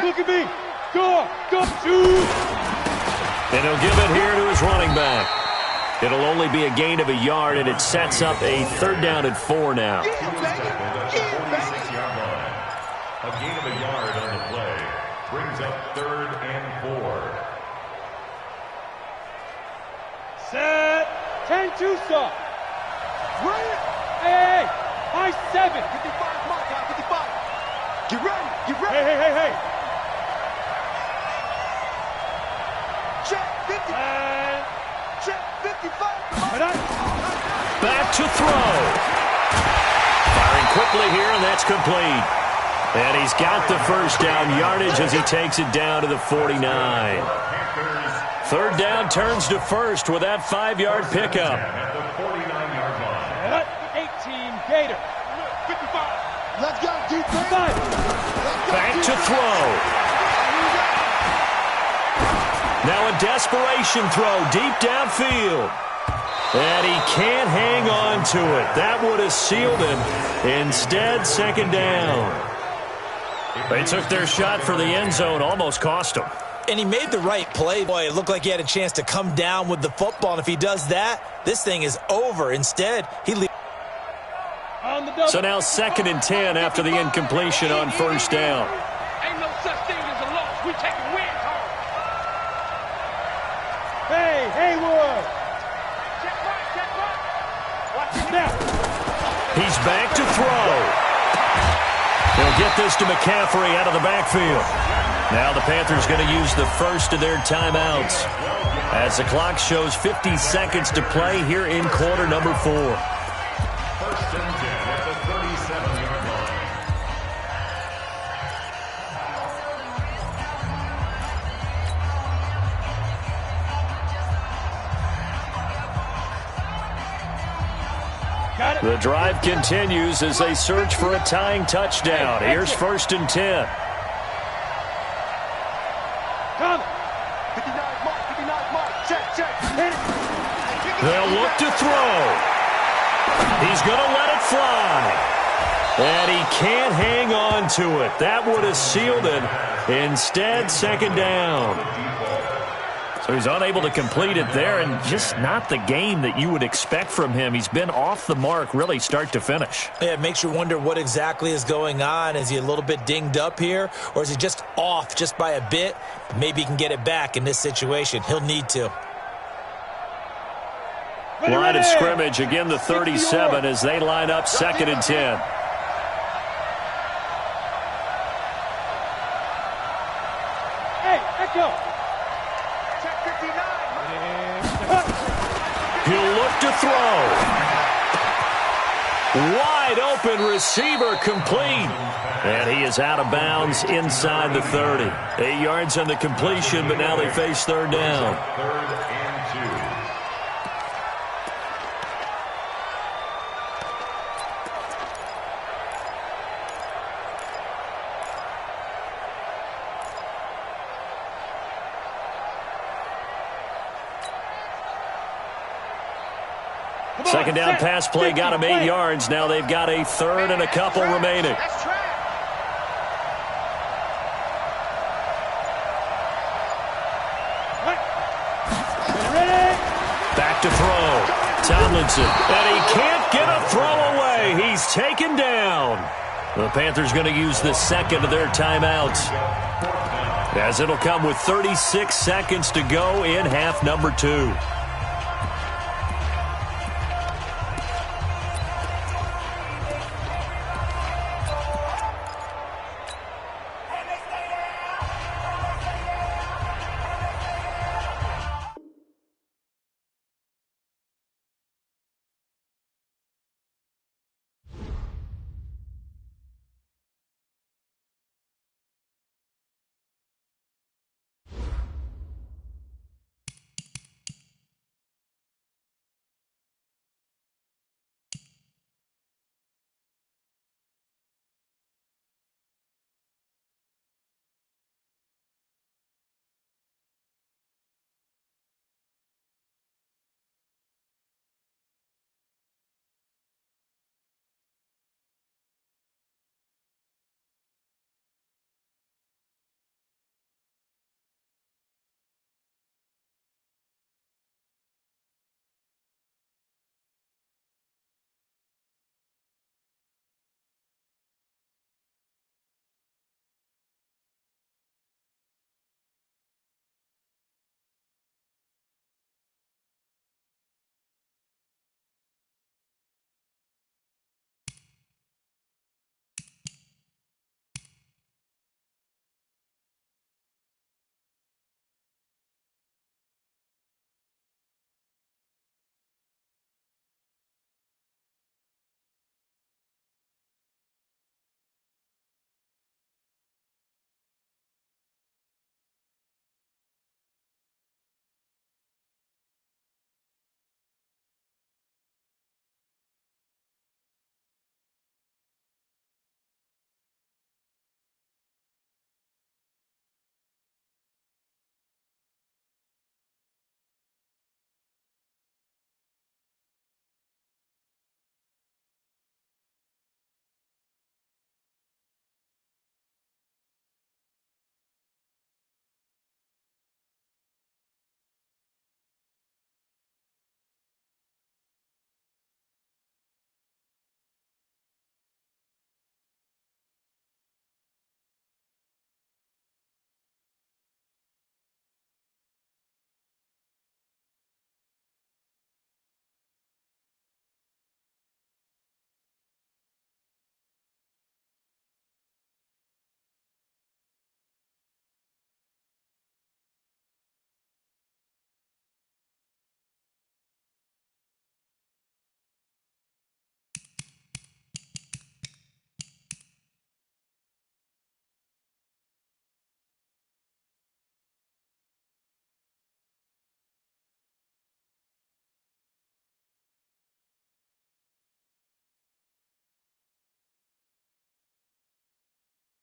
Look at me. Go, shoot. And he'll give it here to his running back. It'll only be a gain of a yard, and it sets up a 3rd down and 4 now. A gain of a yard on the play brings up 3rd and 4. Set. 10-2 stop. Hey. High 7. 55, mark out, 55. Get ready. Hey. Check 50. Check 55. Back to throw. Firing quickly here, and that's complete. And he's got the first down yardage as he takes it down to the 49. 3rd down turns to first with that 5-yard pickup. At the 49-yard line. 18 Gator. 55. Let's go, defense. Back to throw. Now a desperation throw deep downfield. And he can't hang on to it. That would have sealed him. Instead, 2nd down. They took their shot for the end zone, almost cost him. And he made the right play. Boy, it looked like he had a chance to come down with the football. And if he does that, this thing is over. Instead, he leaves. So now 2nd and 10 after the incompletion on 1st down. Ain't no such thing as a loss. We taking wins home. Hey, Haywood. Check right. Watch it now. He's back to throw. He'll get this to McCaffrey out of the backfield. Now the Panthers going to use the first of their timeouts as the clock shows 50 seconds to play here in quarter number 4. 1st and 10 at the 37-yard line. The drive continues as they search for a tying touchdown. Here's 1st and 10. They'll look to throw. He's going to let it fly. And he can't hang on to it. That would have sealed it. Instead, 2nd down. So he's unable to complete it there, and just not the game that you would expect from him. He's been off the mark really start to finish. Yeah, it makes you wonder what exactly is going on. Is he a little bit dinged up here, or is he just off just by a bit? Maybe he can get it back in this situation. He'll need to. Line of scrimmage, again the 37 as they line up 2nd and 10. Hey, Echo. He'll look to throw. Wide open receiver complete. And he is out of bounds inside the 30. 8 yards on the completion, but now they face 3rd down. 3rd and 2. Second down pass play got him 8 yards. Now they've got a 3rd and a couple remaining. Back to throw. Tomlinson. And he can't get a throw away. He's taken down. The Panthers going to use the 2nd of their timeouts, as it'll come with 36 seconds to go in half number 2.